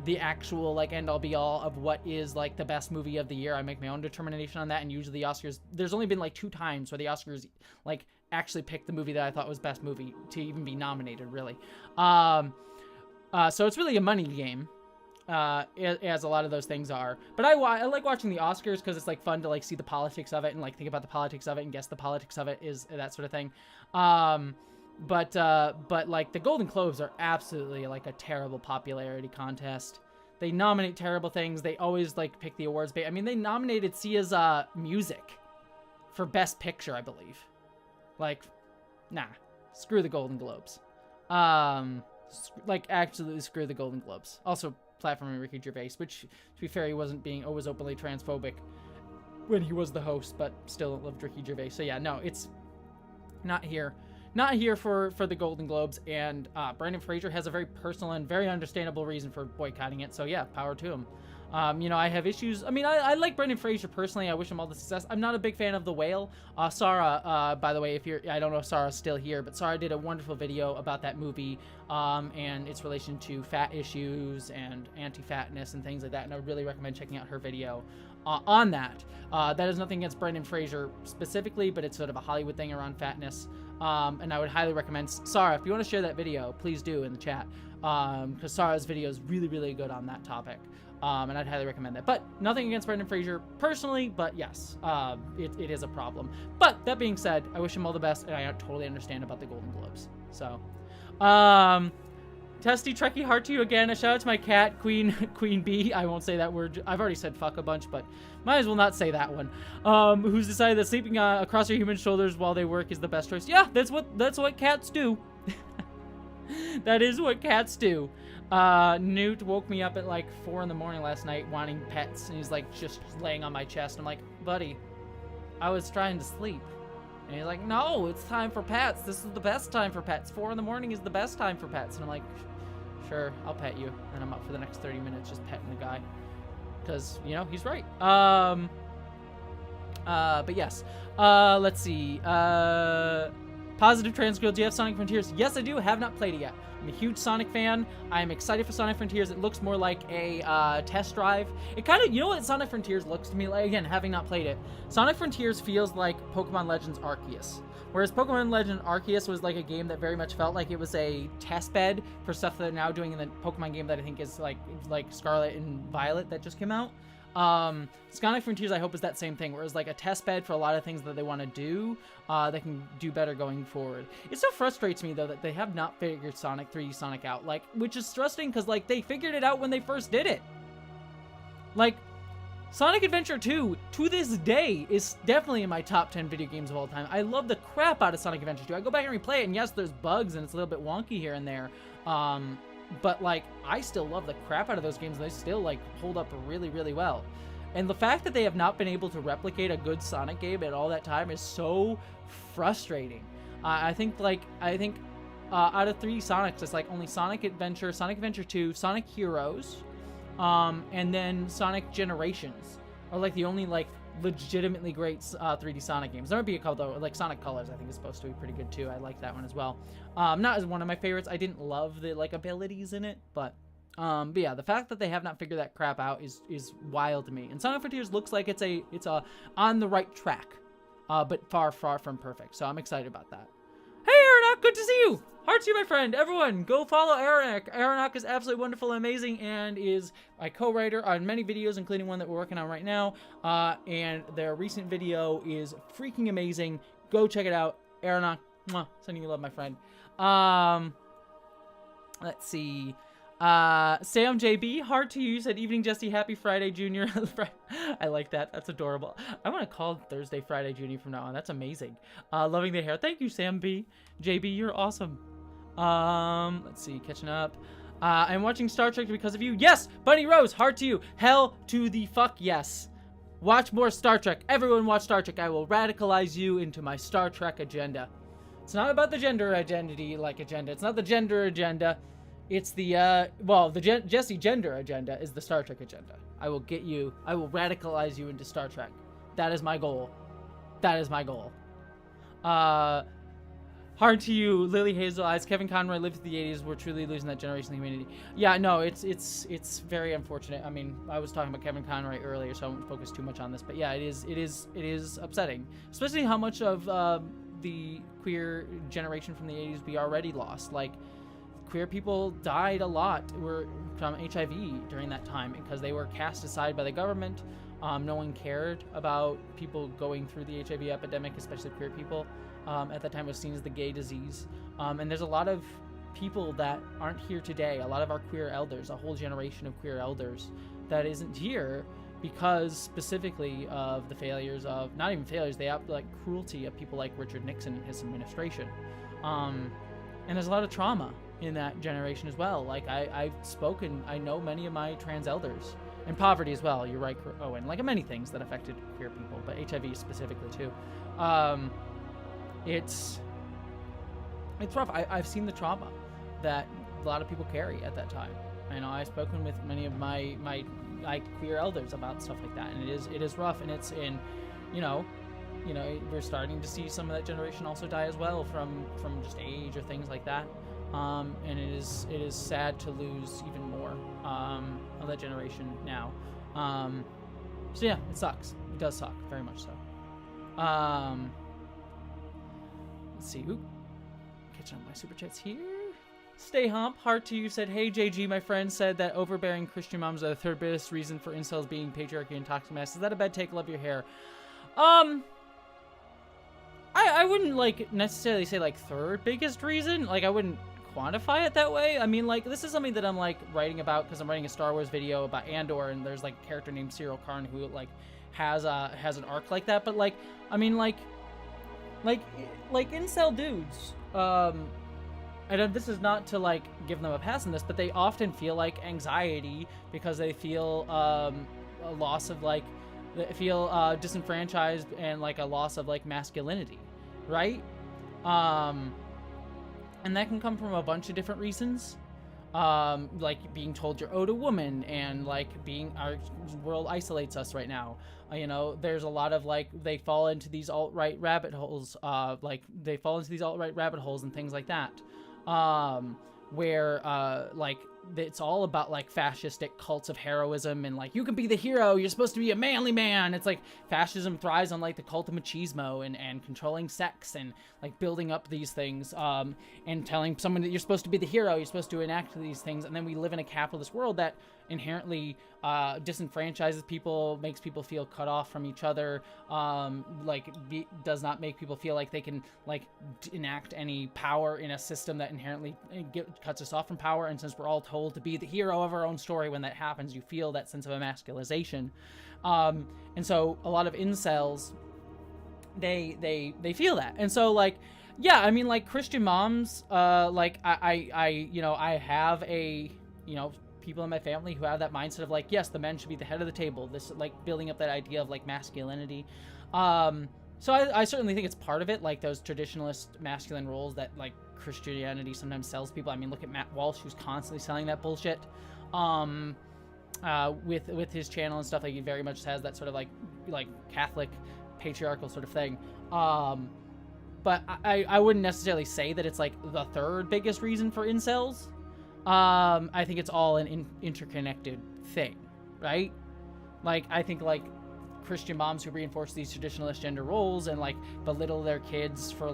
the actual like end all be all of what is like the best movie of the year. I make my own determination on that, and usually the Oscars, there's only been like 2 times where the Oscars like actually picked the movie that I thought was best movie to even be nominated, really. So it's really a money game. As a lot of those things are, but I like watching the Oscars because it's like fun to like see the politics of it and like think about the politics of it and guess the politics of it, is that sort of thing. But like the Golden Globes are absolutely like a terrible popularity contest. They nominate terrible things. They always like pick the awards. I mean, they nominated Sia's music for Best Picture, I believe. Like, nah, screw the Golden Globes. Like absolutely screw the Golden Globes. Also, platforming Ricky Gervais, which, to be fair, he wasn't being always openly transphobic when he was the host, but still loved Ricky Gervais. So yeah, no, it's not here for the Golden Globes, and Brendan Fraser has a very personal and very understandable reason for boycotting it. So yeah, power to him. You know, I have issues. I mean, I like Brendan Fraser personally. I wish him all the success. I'm not a big fan of The Whale. Sarah, by the way, I don't know if Sarah's still here, but Sarah did a wonderful video about that movie and its relation to fat issues and anti-fatness and things like that. And I would really recommend checking out her video on that. That is nothing against Brendan Fraser specifically, but it's sort of a Hollywood thing around fatness. And I would highly recommend, Sarah, if you want to share that video, please do in the chat. Because Sarah's video is really, really good on that topic. And I'd highly recommend that. But nothing against Brendan Fraser personally, but yes, it is a problem. But that being said, I wish him all the best, and I totally understand about the Golden Globes. So, Testy Trekkie heart to you again. A shout out to my cat, Queen Bee. I won't say that word. I've already said fuck a bunch, but might as well not say that one. Who's decided that sleeping across your human shoulders while they work is the best choice? Yeah, that's what cats do. That is what cats do. Newt woke me up at like 4 in the morning last night wanting pets, and he's like just laying on my chest. I'm like, buddy, I was trying to sleep. And he's like, no, it's time for pets. This is the best time for pets. 4 in the morning is the best time for pets. And I'm like, sure, I'll pet you. And I'm up for the next 30 minutes just petting the guy. Because, you know, he's right. But yes. Let's see. Positive Trans Girl, do you have Sonic Frontiers? Yes, I do. Have not played it yet. I'm a huge Sonic fan. I'm excited for Sonic Frontiers. It looks more like a test drive. It kind of, you know what Sonic Frontiers looks to me like? Again, having not played it. Sonic Frontiers feels like Pokemon Legends Arceus. Whereas Pokemon Legends Arceus was like a game that very much felt like it was a test bed for stuff that they're now doing in the Pokemon game that I think is like Scarlet and Violet that just came out. Sonic Frontiers, I hope, is that same thing, where it's like a test bed for a lot of things that they want to do, that can do better going forward. It still frustrates me, though, that they have not figured 3D Sonic out, like, which is frustrating, because, like, they figured it out when they first did it. Like, Sonic Adventure 2, to this day, is definitely in my top 10 video games of all time. I love the crap out of Sonic Adventure 2. I go back and replay it, and yes, there's bugs, and it's a little bit wonky here and there, but, like, I still love the crap out of those games, and they still, like, hold up really, really well. And the fact that they have not been able to replicate a good Sonic game at all that time is so frustrating. I think out of 3 Sonics, it's, like, only Sonic Adventure 2, Sonic Heroes, and then Sonic Generations are, like, the only, like, legitimately great 3D Sonic games. There might be a couple, though, like Sonic Colors, I think, is supposed to be pretty good, too. I like that one as well. Not as one of my favorites. I didn't love the, like, abilities in it, but yeah, the fact that they have not figured that crap out is wild to me. And Sonic Frontiers looks like it's on the right track, but far from perfect. So I'm excited about that. Hey, Aronak, good to see you. Hearts to you, my friend. Everyone, go follow Aronak. Aronak is absolutely wonderful and amazing, and is my co-writer on many videos, including one that we're working on right now. And their recent video is freaking amazing. Go check it out. Aronak, sending you love, my friend. Let's see. Sam JB, hard to use. Said evening, Jessie. Happy Friday, Junior. I like that. That's adorable. I want to call Thursday Friday Junior from now on. That's amazing. Loving the hair. Thank you, Sam B. JB, you're awesome. Let's see. Catching up. I'm watching Star Trek because of you. Yes, Bunny Rose. Heart to you. Hell to the fuck yes. Watch more Star Trek. Everyone watch Star Trek. I will radicalize you into my Star Trek agenda. It's not about the gender identity agenda. It's not the gender agenda. It's the, the Jessie gender agenda is the Star Trek agenda. I will radicalize you into Star Trek. That is my goal. That is my goal. Hard to you, Lily Hazel Eyes. Kevin Conroy lived through the 80s. We're truly losing that generation of humanity. Yeah, no, it's very unfortunate. I mean, I was talking about Kevin Conroy earlier, so I won't focus too much on this. But yeah, it is upsetting. Especially how much of the queer generation from the 80s we already lost. Like, queer people died a lot from HIV during that time because they were cast aside by the government. No one cared about people going through the HIV epidemic, especially queer people. At that time, it was seen as the gay disease. And there's a lot of people that aren't here today. A lot of our queer elders, a whole generation of queer elders that isn't here because specifically of the failures of, not even failures, cruelty of people like Richard Nixon and his administration. And there's a lot of trauma in that generation as well. Like I know many of my trans elders, and poverty as well. You're right, Owen. Like many things that affected queer people, but HIV specifically too. It's rough. I've seen the trauma that a lot of people carry at that time. I know I've spoken with many of my queer elders about stuff like that, and it is rough. And it's we're starting to see some of that generation also die as well from just age or things like that. And it is sad to lose even more of that generation now. So yeah, it sucks. It does suck, very much so. Let's see, catching up my super chats here. Stay Hump, heart to you, said, hey JG, my friend said that overbearing Christian moms are the third biggest reason for incels being patriarchy and toxic masks. Is that a bad take? Love your hair. I wouldn't necessarily say third biggest reason. I wouldn't quantify it that way. I mean, this is something that I'm writing about because I'm writing a Star Wars video about Andor, and there's a character named Cyril Karn who has an arc like that. But I mean, incel dudes, and this is not to give them a pass on this, but they often feel anxiety because they feel a loss of they feel disenfranchised and a loss of masculinity, right? And that can come from a bunch of different reasons. Being told you're owed a woman, and being our world isolates us right now. There's a lot of they fall into these alt-right rabbit holes. They fall into these alt-right rabbit holes and things like that. Where it's all about fascistic cults of heroism and you can be the hero, you're supposed to be a manly man. It's fascism thrives on the cult of machismo and controlling sex and building up these things, and telling someone that you're supposed to be the hero, you're supposed to enact these things. And then we live in a capitalist world that inherently disenfranchises people, makes people feel cut off from each other, does not make people feel like they can enact any power in a system that inherently cuts us off from power. And since we're all told to be the hero of our own story, when that happens, you feel that sense of emasculization. And so a lot of incels, they feel that. And so yeah, I mean, Christian moms, I have people in my family who have that mindset of yes, the men should be the head of the table. This building up that idea of masculinity. So I certainly think it's part of it, those traditionalist masculine roles that Christianity sometimes sells people. I mean, look at Matt Walsh, who's constantly selling that bullshit. With his channel and stuff, he very much has that sort of Catholic patriarchal sort of thing. But I wouldn't necessarily say that it's the third biggest reason for incels. I think it's all an interconnected thing, right? I think Christian moms who reinforce these traditionalist gender roles and belittle their kids for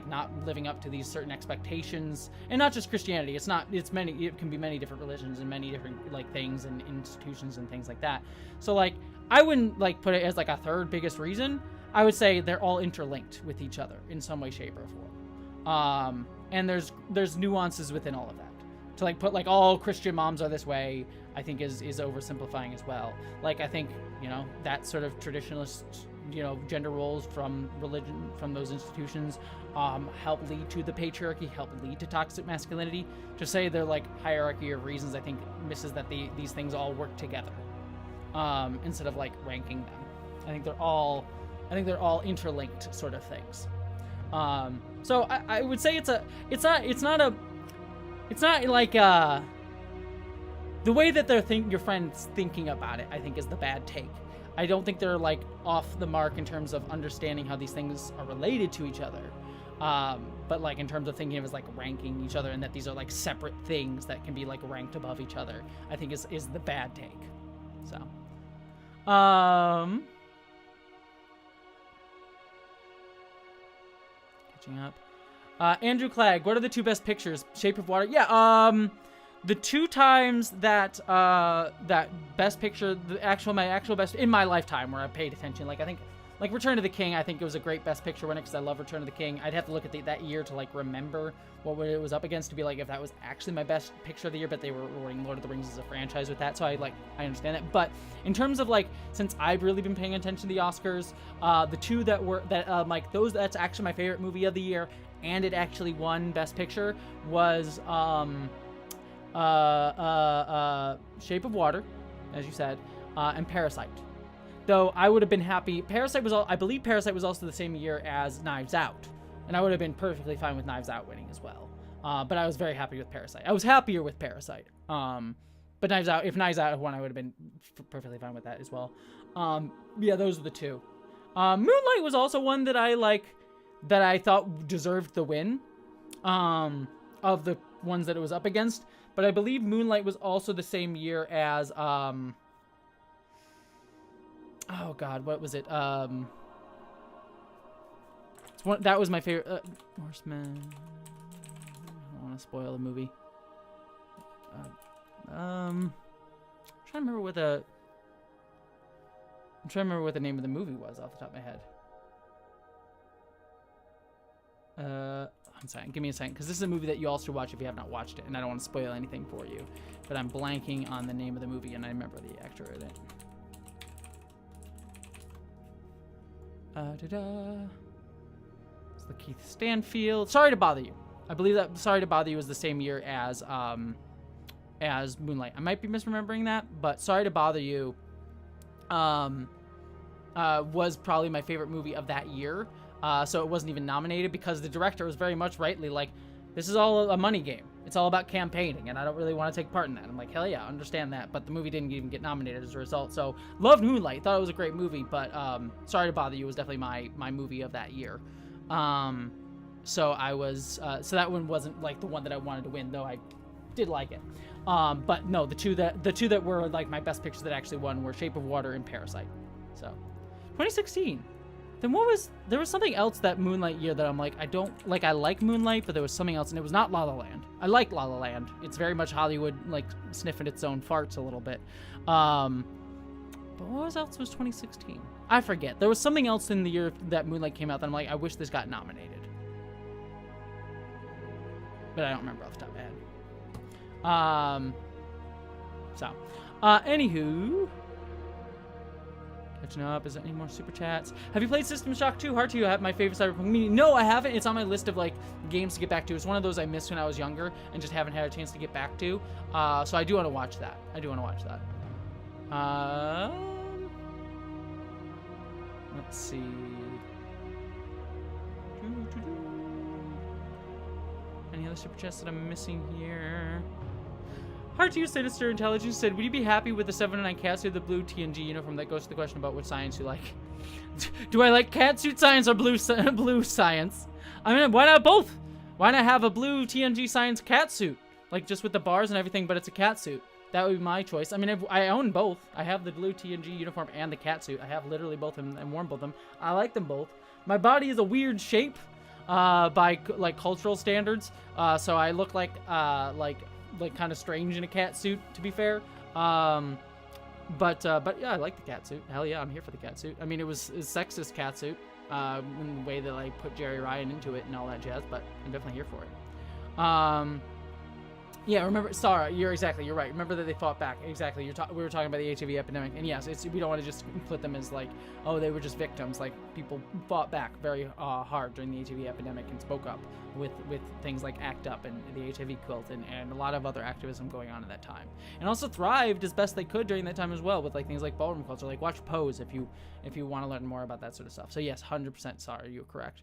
not living up to these certain expectations, and not just Christianity. It can be many different religions and many different things and institutions and things like that. So I wouldn't put it as a third biggest reason. I would say they're all interlinked with each other in some way, shape, or form. And there's nuances within all of that. To like put like all Christian moms are this way, I think is oversimplifying as well. Like I think, you know, that sort of traditionalist, you know, gender roles from religion, from those institutions, help lead to the patriarchy, help lead to toxic masculinity. To say they're like hierarchy of reasons, I think misses that these things all work together, instead of like ranking them. I think they're all interlinked sort of things. So I would say it's not like the way that your friend's thinking about it, I think, is the bad take. I don't think they're like off the mark in terms of understanding how these things are related to each other. But like in terms of thinking of as like ranking each other, and that these are like separate things that can be like ranked above each other, I think is the bad take. So, catching up. Andrew Clegg, what are the 2 best pictures? Shape of Water? Yeah, the 2 times that that best picture, my actual best in my lifetime where I paid attention, like I think, like Return of the King, I think it was a great best picture winner because I love Return of the King. I'd have to look at that year to like remember what it was up against to be like if that was actually my best picture of the year, but they were rewarding Lord of the Rings as a franchise with that, so I understand that. But in terms of like, since I've really been paying attention to the Oscars, the 2 that's actually my favorite movie of the year, and it actually won Best Picture, was Shape of Water, as you said, and Parasite. Though I would have been happy. I believe Parasite was also the same year as Knives Out, and I would have been perfectly fine with Knives Out winning as well. But I was very happy with Parasite. I was happier with Parasite. But if Knives Out had won, I would have been perfectly fine with that as well. Yeah, those are the 2. Moonlight was also one that I thought deserved the win, of the ones that it was up against. But I believe Moonlight was also the same year as, oh God, what was it? That was my favorite, Horseman. I don't want to spoil the movie. I'm trying to remember what the name of the movie was off the top of my head. I'm sorry, give me a second, because this is a movie that you all should watch if you have not watched it, and I don't want to spoil anything for you. But I'm blanking on the name of the movie, and I remember the actor in it. It's the Keith Stanfield. Sorry to Bother You. I believe that Sorry to Bother You was the same year as Moonlight. I might be misremembering that, but Sorry to Bother You was probably my favorite movie of that year. So it wasn't even nominated because the director was very much rightly like, this is all a money game. It's all about campaigning, and I don't really want to take part in that. I'm like, hell yeah, I understand that. But the movie didn't even get nominated as a result. So loved Moonlight, thought it was a great movie, but Sorry to Bother You was definitely my movie of that year. So I was so that one wasn't like the one that I wanted to win, though I did like it. But no, the two that were like my best pictures that actually won were Shape of Water and Parasite. So 2016. Then there was something else that Moonlight year that I'm like, I like Moonlight, but there was something else, and it was not La La Land. I like La La Land. It's very much Hollywood, like, sniffing its own farts a little bit. But what else was 2016? I forget. There was something else in the year that Moonlight came out that I'm like, I wish this got nominated. But I don't remember off the top of my head. Anywho... Catching up. Is there any more super chats? Have you played System Shock 2? Hard to have my favorite Cyberpunk mini. No, I haven't. It's on my list of like games to get back to. It's one of those I missed when I was younger and just haven't had a chance to get back to. So I do want to watch that. Let's see. Any other super chats that I'm missing here? Hard to use Sinister Intelligence said, would you be happy with the 709 catsuit, the blue TNG uniform? That goes to the question about what science you like. Do I like catsuit science or blue science? I mean, why not both? Why not have a blue TNG science catsuit? Like, just with the bars and everything, but it's a catsuit. That would be my choice. I mean, I own both. I have the blue TNG uniform and the catsuit. I have literally both of them and worn both of them. I like them both. My body is a weird shape by, like, cultural standards. So I look like kind of strange in a cat suit, to be fair. But yeah, I like the cat suit. Hell yeah, I'm here for the cat suit. I mean, it was a sexist cat suit in the way that I put Jerry Ryan into it and all that jazz, but I'm definitely here for it. Yeah, remember, Sarah, you're right. Remember that they fought back. Exactly. We were talking about the HIV epidemic, and yes, we don't want to just put them as like, oh, they were just victims. Like, people fought back very hard during the HIV epidemic and spoke up with things like ACT UP and the HIV quilt and a lot of other activism going on at that time. And also thrived as best they could during that time as well with like things like ballroom culture. Like, watch Pose if you want to learn more about that sort of stuff. So yes, 100% Sarah, you're correct.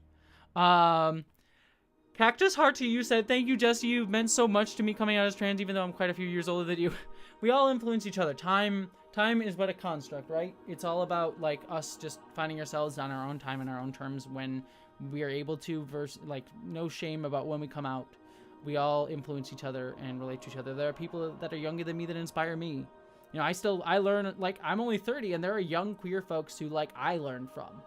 Cactus Heart to You said, thank you, Jessie. You've meant so much to me coming out as trans, even though I'm quite a few years older than you. We all influence each other. Time is but a construct, right? It's all about, like, us just finding ourselves on our own time and our own terms when we are able to, versus, like, no shame about when we come out. We all influence each other and relate to each other. There are people that are younger than me that inspire me. You know, I learn, like, I'm only 30, and there are young queer folks who, like, I learn from.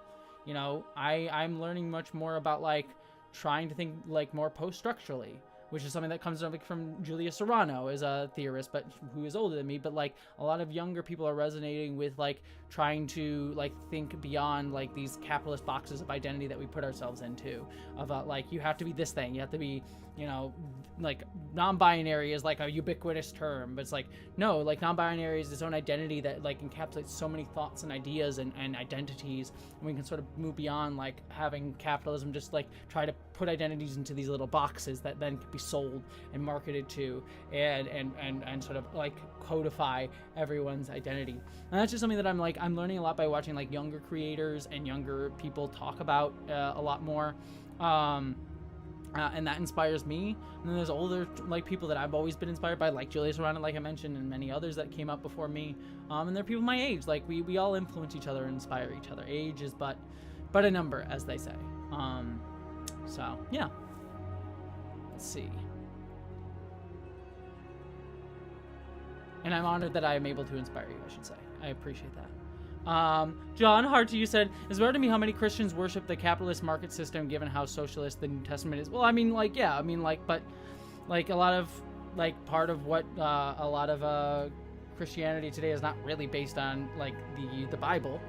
You know, I'm learning much more about, like, trying to think like more post-structurally, which is something that comes like from Julia Serrano as a theorist, but who is older than me. But like a lot of younger people are resonating with like trying to like think beyond like these capitalist boxes of identity that we put ourselves into, about like you have to be this thing, you have to be, you know, like non-binary is like a ubiquitous term, but it's like no, like non-binary is its own identity that like encapsulates so many thoughts and ideas and identities, and we can sort of move beyond like having capitalism just like try to put identities into these little boxes that then could be sold and marketed to and sort of like codify everyone's identity. And that's just something that I'm learning a lot by watching like younger creators and younger people talk about a lot more. And that inspires me. And then there's older like people that I've always been inspired by, like Julia Serrano, like I mentioned, and many others that came up before me. And they're people my age. Like we all influence each other and inspire each other. Age is but a number, as they say. So yeah. Let's see. And I'm honored that I am able to inspire you, I should say. I appreciate that. John Hart to You said, it's rare to me how many Christians worship the capitalist market system given how socialist the New Testament is. Well, I mean, like, yeah, I mean, like, but like a lot of like part of what a lot of Christianity today is not really based on like the Bible.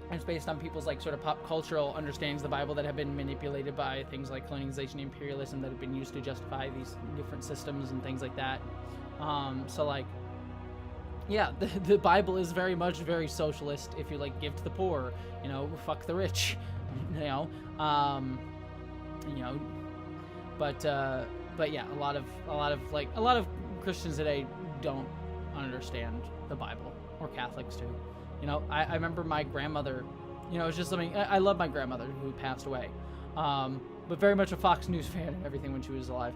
It's based on people's like sort of pop cultural understandings of the Bible that have been manipulated by things like colonization, imperialism, that have been used to justify these different systems and things like that. So like, yeah, the Bible is very much very socialist. If you like give to the poor, you know, fuck the rich, you know, but yeah, a lot of Christians today don't understand the Bible, or Catholics too. You know, I remember my grandmother, you know, it's just something, I love my grandmother who passed away, but very much a Fox News fan and everything when she was alive.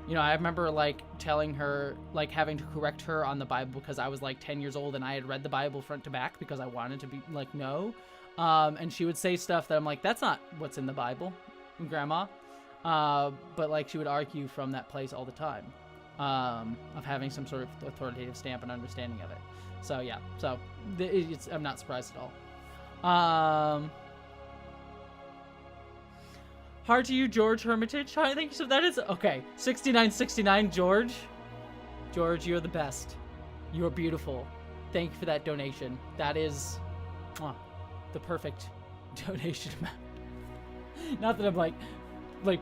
You know, I remember like telling her, like having to correct her on the Bible because I was like 10 years old and I had read the Bible front to back because I wanted to be like, no. And she would say stuff that I'm like, that's not what's in the Bible, Grandma. But like she would argue from that place all the time, of having some sort of authoritative stamp and understanding of it. So yeah, so I'm not surprised at all. Hard to You, George Hermitage. Hi, thank you. So that is okay. 6969, George. George, you're the best. You're beautiful. Thank you for that donation. That is the perfect donation amount. Not that I'm like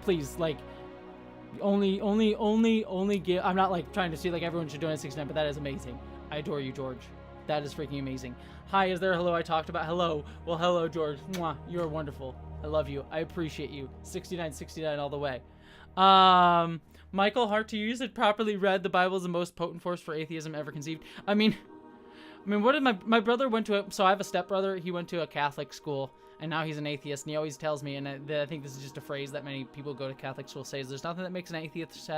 please, like only give. I'm not like trying to see like everyone should donate 69, but that is amazing. I adore you, George. That is freaking amazing. Hi, is there a hello I talked about? Hello. Well, hello, George. Mwah. You're wonderful. I love you. I appreciate you. 6969 all the way. Michael Hart to You said, properly read, the Bible is the most potent force for atheism ever conceived. I mean, what did my brother went to so I have a stepbrother. He went to a Catholic school, and now he's an atheist, and he always tells me, and I think this is just a phrase that many people who go to Catholic school say, is there's nothing that makes an atheist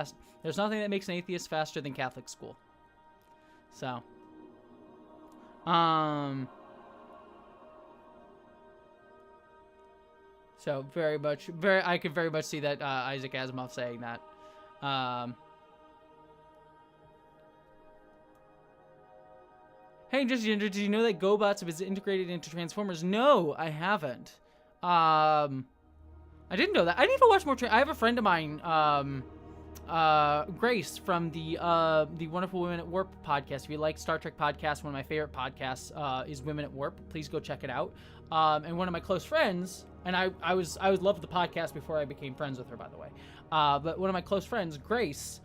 faster than Catholic school. So, so I could very much see that Isaac Asimov saying that. Hey, Jessie, did you know that GoBots is integrated into Transformers? No, I haven't. I didn't know that. I need to watch more. I have a friend of mine Grace from the Wonderful Women at Warp podcast. If you like Star Trek podcasts, one of my favorite podcasts is Women at Warp. Please go check it out. And one of my close friends, and I loved the podcast before I became friends with her, by the way. But one of my close friends, Grace,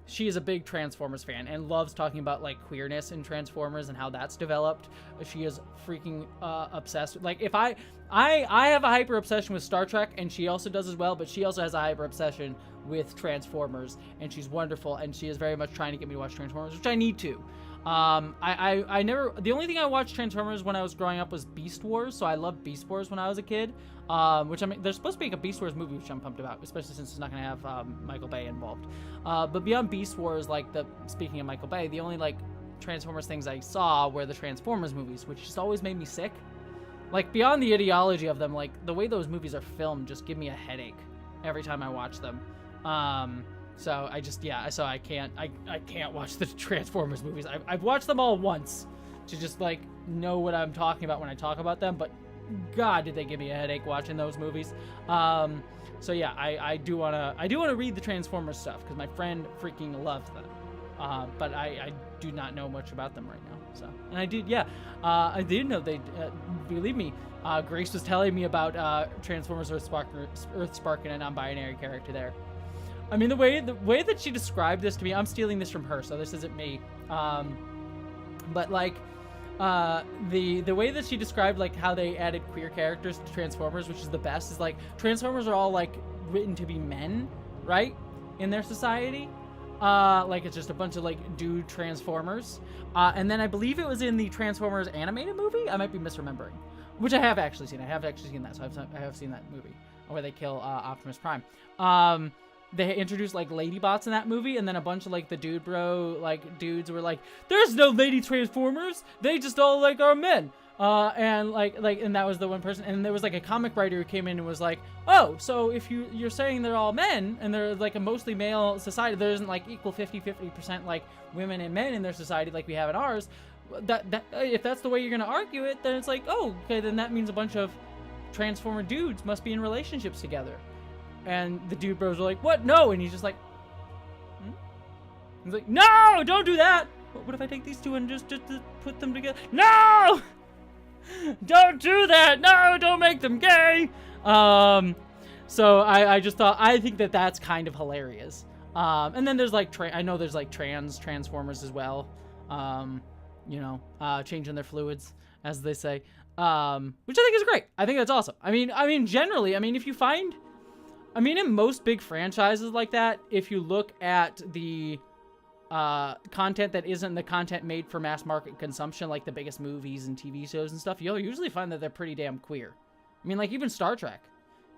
she is a big Transformers fan and loves talking about like queerness in Transformers and how that's developed. She is freaking obsessed. Like if I have a hyper obsession with Star Trek, and she also does as well, but she also has a hyper obsession with Transformers, and she's wonderful, and she is very much trying to get me to watch Transformers, which I need to. I never, the only thing I watched Transformers when I was growing up was Beast Wars, so I loved Beast Wars when I was a kid, which I mean, there's supposed to be a Beast Wars movie, which I'm pumped about, especially since it's not going to have Michael Bay involved. But beyond Beast Wars, like speaking of Michael Bay, the only like Transformers things I saw were the Transformers movies, which just always made me sick. Like beyond the ideology of them, like the way those movies are filmed just give me a headache every time I watch them. So I just, so I can't watch the Transformers movies. I've watched them all once to just like know what I'm talking about when I talk about them, but God, did they give me a headache watching those movies. So yeah, I do wanna read the Transformers stuff because my friend freaking loves them. But I do not know much about them right now. So, and I did know they, believe me, Grace was telling me about Transformers Earthspark and a non-binary character there. I mean, the way that she described this to me, I'm stealing this from her, so this isn't me. But like, the way that she described like how they added queer characters to Transformers, which is the best, is like Transformers are all like written to be men, right? In their society. Like it's just a bunch of like dude Transformers. And then I believe it was in the Transformers animated movie. I might be misremembering, which I have actually seen. I have actually seen that, so I have seen that movie where they kill Optimus Prime. They introduced like ladybots in that movie, and then a bunch of like the dude bro like dudes were like, "There's no lady Transformers. They just all like are men." And and that was the one person, and there was like a comic writer who came in and was like, "Oh, so if you're saying they're all men and they're like a mostly male society, there isn't like equal 50% like women and men in their society like we have in ours. That if that's the way you're gonna argue it, then it's like, oh, okay, then that means a bunch of Transformer dudes must be in relationships together." And the dude bros were like, "What? No!" And he's just like, He's like, "No! Don't do that! What if I take these two and just put them together? No! Don't do that! No! Don't make them gay!" So I just thought, I think that's kind of hilarious. And then there's like, I know there's like Transformers as well. Changing their fluids, as they say. Which I think is great. I think that's awesome. I mean, generally, if you find... in most big franchises like that, if you look at the content that isn't the content made for mass market consumption, like the biggest movies and TV shows and stuff, you'll usually find that they're pretty damn queer. Like even Star Trek,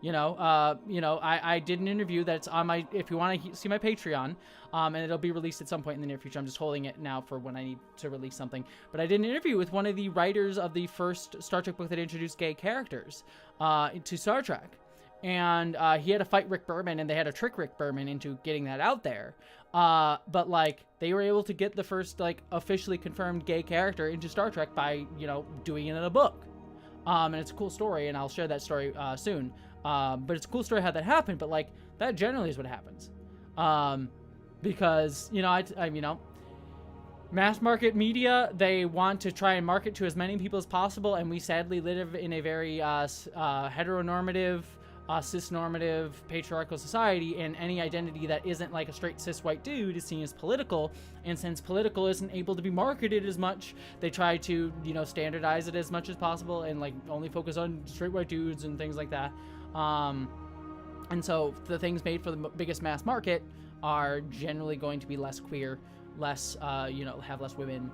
I did an interview that's on my, if you want to see my Patreon, and it'll be released at some point in the near future. I'm just holding it now for when I need to release something. But I did an interview with one of the writers of the first Star Trek book that introduced gay characters to Star Trek. And he had to fight Rick Berman, and they had to trick Rick Berman into getting that out there. But like they were able to get the first like officially confirmed gay character into Star Trek by doing it in a book. And it's a cool story, and I'll share that story soon. But it's a cool story how that happened. But like that generally is what happens, because mass market media, they want to try and market to as many people as possible, and we sadly live in a very heteronormative, cis-normative, patriarchal society, and any identity that isn't like a straight cis white dude is seen as political. And since political isn't able to be marketed as much, they try to standardize it as much as possible and like only focus on straight white dudes and things like that. And so the things made for the biggest mass market are generally going to be less queer, less have less women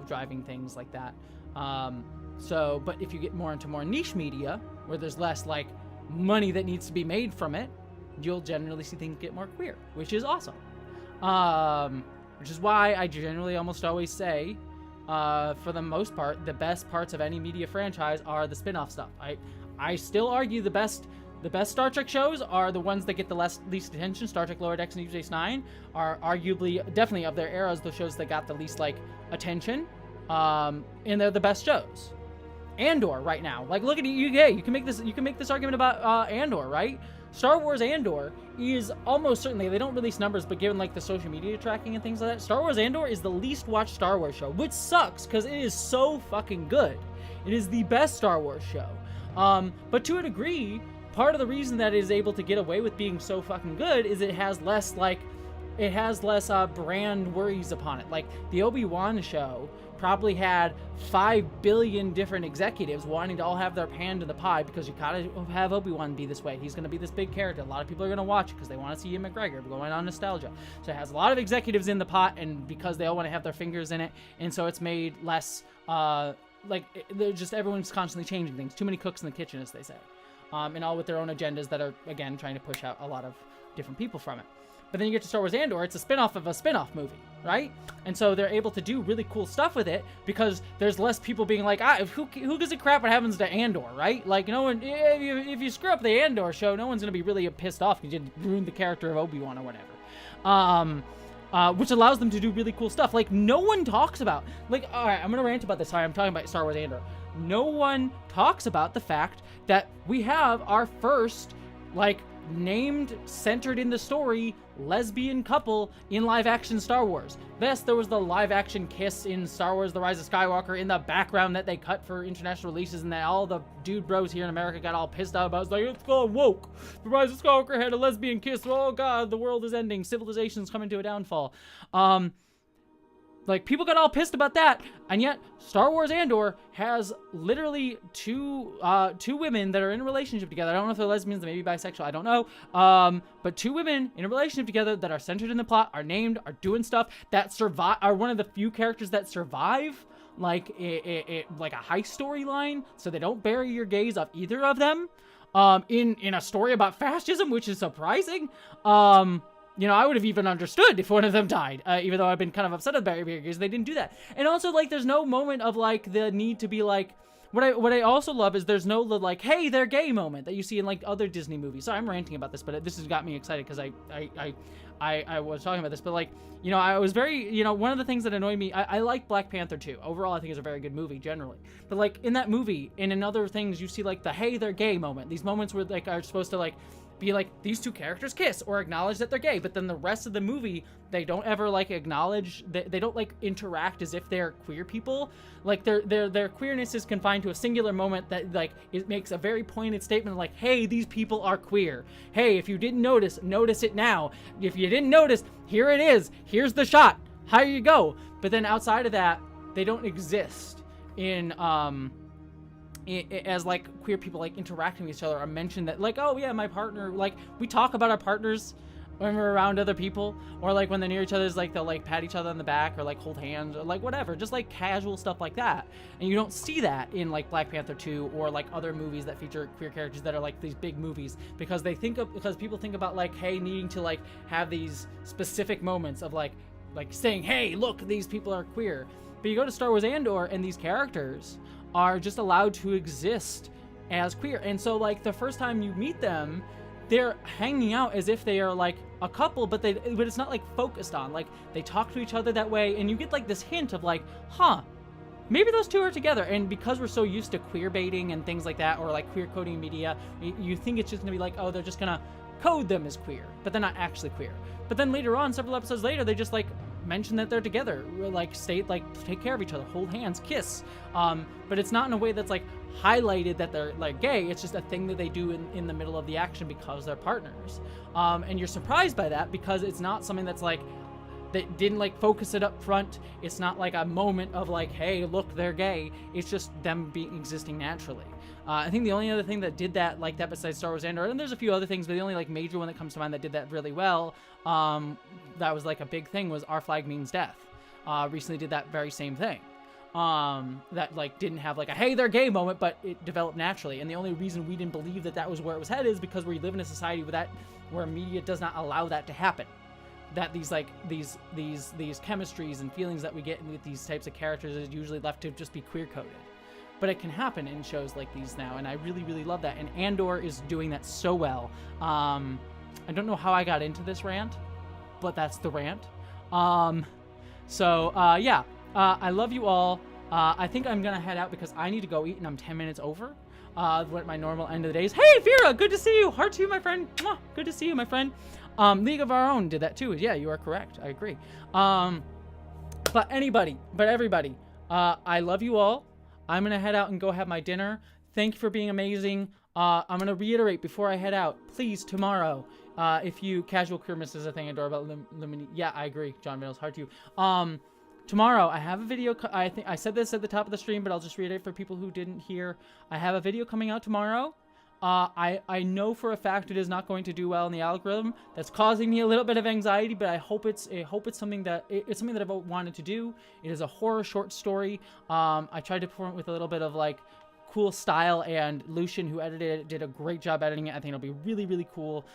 driving things like that. But if you get more into more niche media where there's less like money that needs to be made from it, you'll generally see things get more queer, which is awesome. Which is why I generally almost always say, for the most part, the best parts of any media franchise are the spin-off stuff. I still argue the best Star Trek shows are the ones that get the least attention. Star Trek Lower Decks and Deep Space Nine are arguably, definitely of their eras, the shows that got the least like attention, and they're the best shows. Andor right now, like look at UK. You can make this argument about Andor, right? Star Wars Andor is almost certainly, they don't release numbers, but given like the social media tracking and things like that, Star Wars Andor is the least watched Star Wars show, which sucks because it is so fucking good. It is the best Star Wars show. But to a degree, part of the reason that it is able to get away with being so fucking good is it has less brand worries upon it. Like the Obi-Wan show probably had 5 billion different executives wanting to all have their hand in the pie because you gotta have Obi-Wan be this way. He's gonna be this big character. A lot of people are gonna watch it because they want to see Ian McGregor going on nostalgia. So it has a lot of executives in the pot, and because they all want to have their fingers in it, and so it's made less they're just, everyone's constantly changing things. Too many cooks in the kitchen, as they say, and all with their own agendas that are again trying to push out a lot of different people from it. But then you get to Star Wars Andor, it's a spin-off of a spin-off movie, right? And so they're able to do really cool stuff with it because there's less people being like, who gives a crap what happens to Andor, right? Like, no one, if you screw up the Andor show, no one's going to be really pissed off because you ruined the character of Obi-Wan or whatever. Which allows them to do really cool stuff. Like, no one talks about, like, all right, I'm going to rant about this. Sorry, I'm talking about Star Wars Andor. No one talks about the fact that we have our first, like, named, centered in the story, lesbian couple in live-action Star Wars. Yes, there was the live-action kiss in Star Wars The Rise of Skywalker in the background that they cut for international releases, and that all the dude bros here in America got all pissed out about. It's like, it's gone woke. The Rise of Skywalker had a lesbian kiss. Oh god, the world is ending. Civilization's coming to a downfall. Like, people got all pissed about that, and yet Star Wars Andor has literally two women that are in a relationship together. I don't know if they're lesbians, they may be bisexual, I don't know. But two women in a relationship together that are centered in the plot, are named, are doing stuff, that survive, are one of the few characters that survive, like a heist storyline, so they don't bury your gaze of either of them, in a story about fascism, which is surprising. You know, I would have even understood if one of them died, even though I've been kind of upset about it because they didn't do that. And also, like, there's no moment of, like, the need to be, like, what I also love is there's no, like, hey, they're gay moment that you see in, like, other Disney movies. Sorry, I'm ranting about this, but this has got me excited because I was talking about this, but, like, you know, I was very, you know, one of the things that annoyed me, I like Black Panther 2. Overall, I think it's a very good movie, generally. But, like, in that movie, and in other things, you see, like, the hey, they're gay moment. These moments where, like, are supposed to, like, be like, these two characters kiss or acknowledge that they're gay, but then the rest of the movie, they don't ever, like, acknowledge, they don't, like, interact as if they're queer people. Like, their queerness is confined to a singular moment that, like, it makes a very pointed statement like, hey, these people are queer. Hey, if you didn't notice it now. If you didn't notice, here it is. Here's the shot. How you go? But then outside of that, they don't exist in, as, like, queer people, like, interacting with each other, or mention that, like, oh yeah, my partner, like, we talk about our partners when we're around other people, or, like, when they're near each other, like, they'll, like, pat each other on the back, or, like, hold hands, or, like, whatever, just, like, casual stuff like that. And you don't see that in, like, Black Panther 2, or, like, other movies that feature queer characters that are, like, these big movies, because people think about, like, hey, needing to, like, have these specific moments of, like saying, hey, look, these people are queer. But you go to Star Wars Andor, and these characters are just allowed to exist as queer. And so, like, the first time you meet them, they're hanging out as if they are, like, a couple, but it's not, like, focused on. Like, they talk to each other that way, and you get, like, this hint of, like, huh, maybe those two are together. And because we're so used to queer baiting and things like that, or, like, queer coding media, you think it's just gonna be like, oh, they're just gonna code them as queer, but they're not actually queer. But then later on, several episodes later, they just, like, mention that they're together, like, take care of each other, hold hands, kiss, but it's not in a way that's, like, highlighted that they're, like, gay. It's just a thing that they do in the middle of the action because they're partners, and you're surprised by that because it's not something that's, like, that didn't, like, focus it up front. It's not like a moment of, like, hey, look, they're gay. It's just them existing naturally. I think the only other thing that did that like that besides Star Wars Andor, and there's a few other things, but the only, like, major one that comes to mind that did that really well, that was, like, a big thing, was Our Flag Means Death. Recently did that very same thing. That, like, didn't have, like, a hey, they're gay moment, but it developed naturally. And the only reason we didn't believe that was where it was headed is because we live in a society where media does not allow that to happen. That these chemistries and feelings that we get with these types of characters is usually left to just be queer coded. But it can happen in shows like these now, and I really, really love that. And Andor is doing that so well. I don't know how I got into this rant, but that's the rant. Yeah, I love you all. I think I'm gonna head out because I need to go eat, and I'm 10 minutes over. what my normal end of the days. Hey, Vera, good to see you. Heart to you, my friend. Mwah, good to see you, my friend. League of Our Own did that too. Yeah, you are correct. I agree. But everybody, I love you all. I'm going to head out and go have my dinner. Thank you for being amazing. I'm going to reiterate before I head out, please, tomorrow, if you, casual queer misses a thing, adore about Lumini. Yeah, I agree. John Mills, hard to you. Tomorrow, I have a video. I think I said this at the top of the stream, but I'll just reiterate for people who didn't hear. I have a video coming out tomorrow. I know for a fact it is not going to do well in the algorithm. That's causing me a little bit of anxiety, but I hope it's something that it's something that I've wanted to do. It is a horror short story. I tried to perform it with a little bit of like cool style, and Lucian, who edited it, did a great job editing it. I think it'll be really, really cool.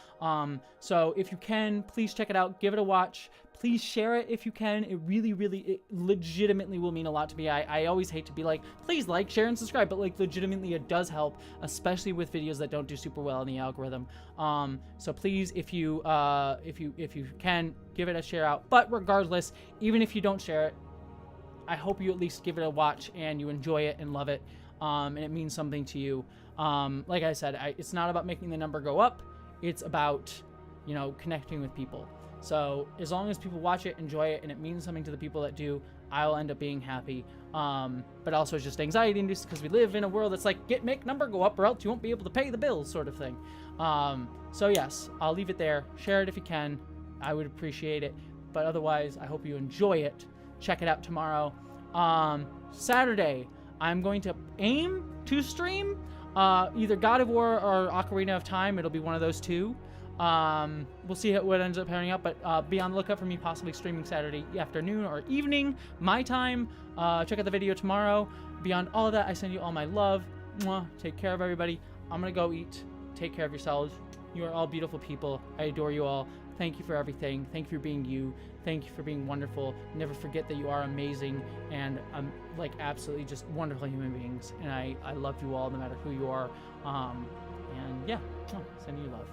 So if you can, please check it out. Give it a watch. Please share it if you can. It really, it legitimately will mean a lot to me. I always hate to be like, please like, share, and subscribe, but like legitimately it does help, especially with videos that don't do super well in the algorithm. So please, if you can, give it a share out. But regardless, even if you don't share it, I hope you at least give it a watch and you enjoy it and love it. And it means something to you. Like I said, it's not about making the number go up. It's about, you know, connecting with people. So as long as people watch it, enjoy it, and it means something to the people that do, I'll end up being happy. But also it's just anxiety induced because we live in a world that's like, make number go up or else you won't be able to pay the bills sort of thing. So yes, I'll leave it there. Share it if you can. I would appreciate it. But otherwise, I hope you enjoy it. Check it out tomorrow. Saturday, I'm going to aim to stream either God of War or Ocarina of Time. It'll be one of those two. We'll see what ends up pairing up, but be on the lookout for me possibly streaming Saturday afternoon or evening, my time. Check out the video tomorrow. Beyond all of that, I send you all my love. Mwah. Take care of everybody. I'm gonna go eat. Take care of yourselves. You are all beautiful people. I adore you all. Thank you for everything. Thank you for being you. Thank you for being wonderful. Never forget that you are amazing and like absolutely just wonderful human beings. And I love you all no matter who you are. And yeah, sending you love.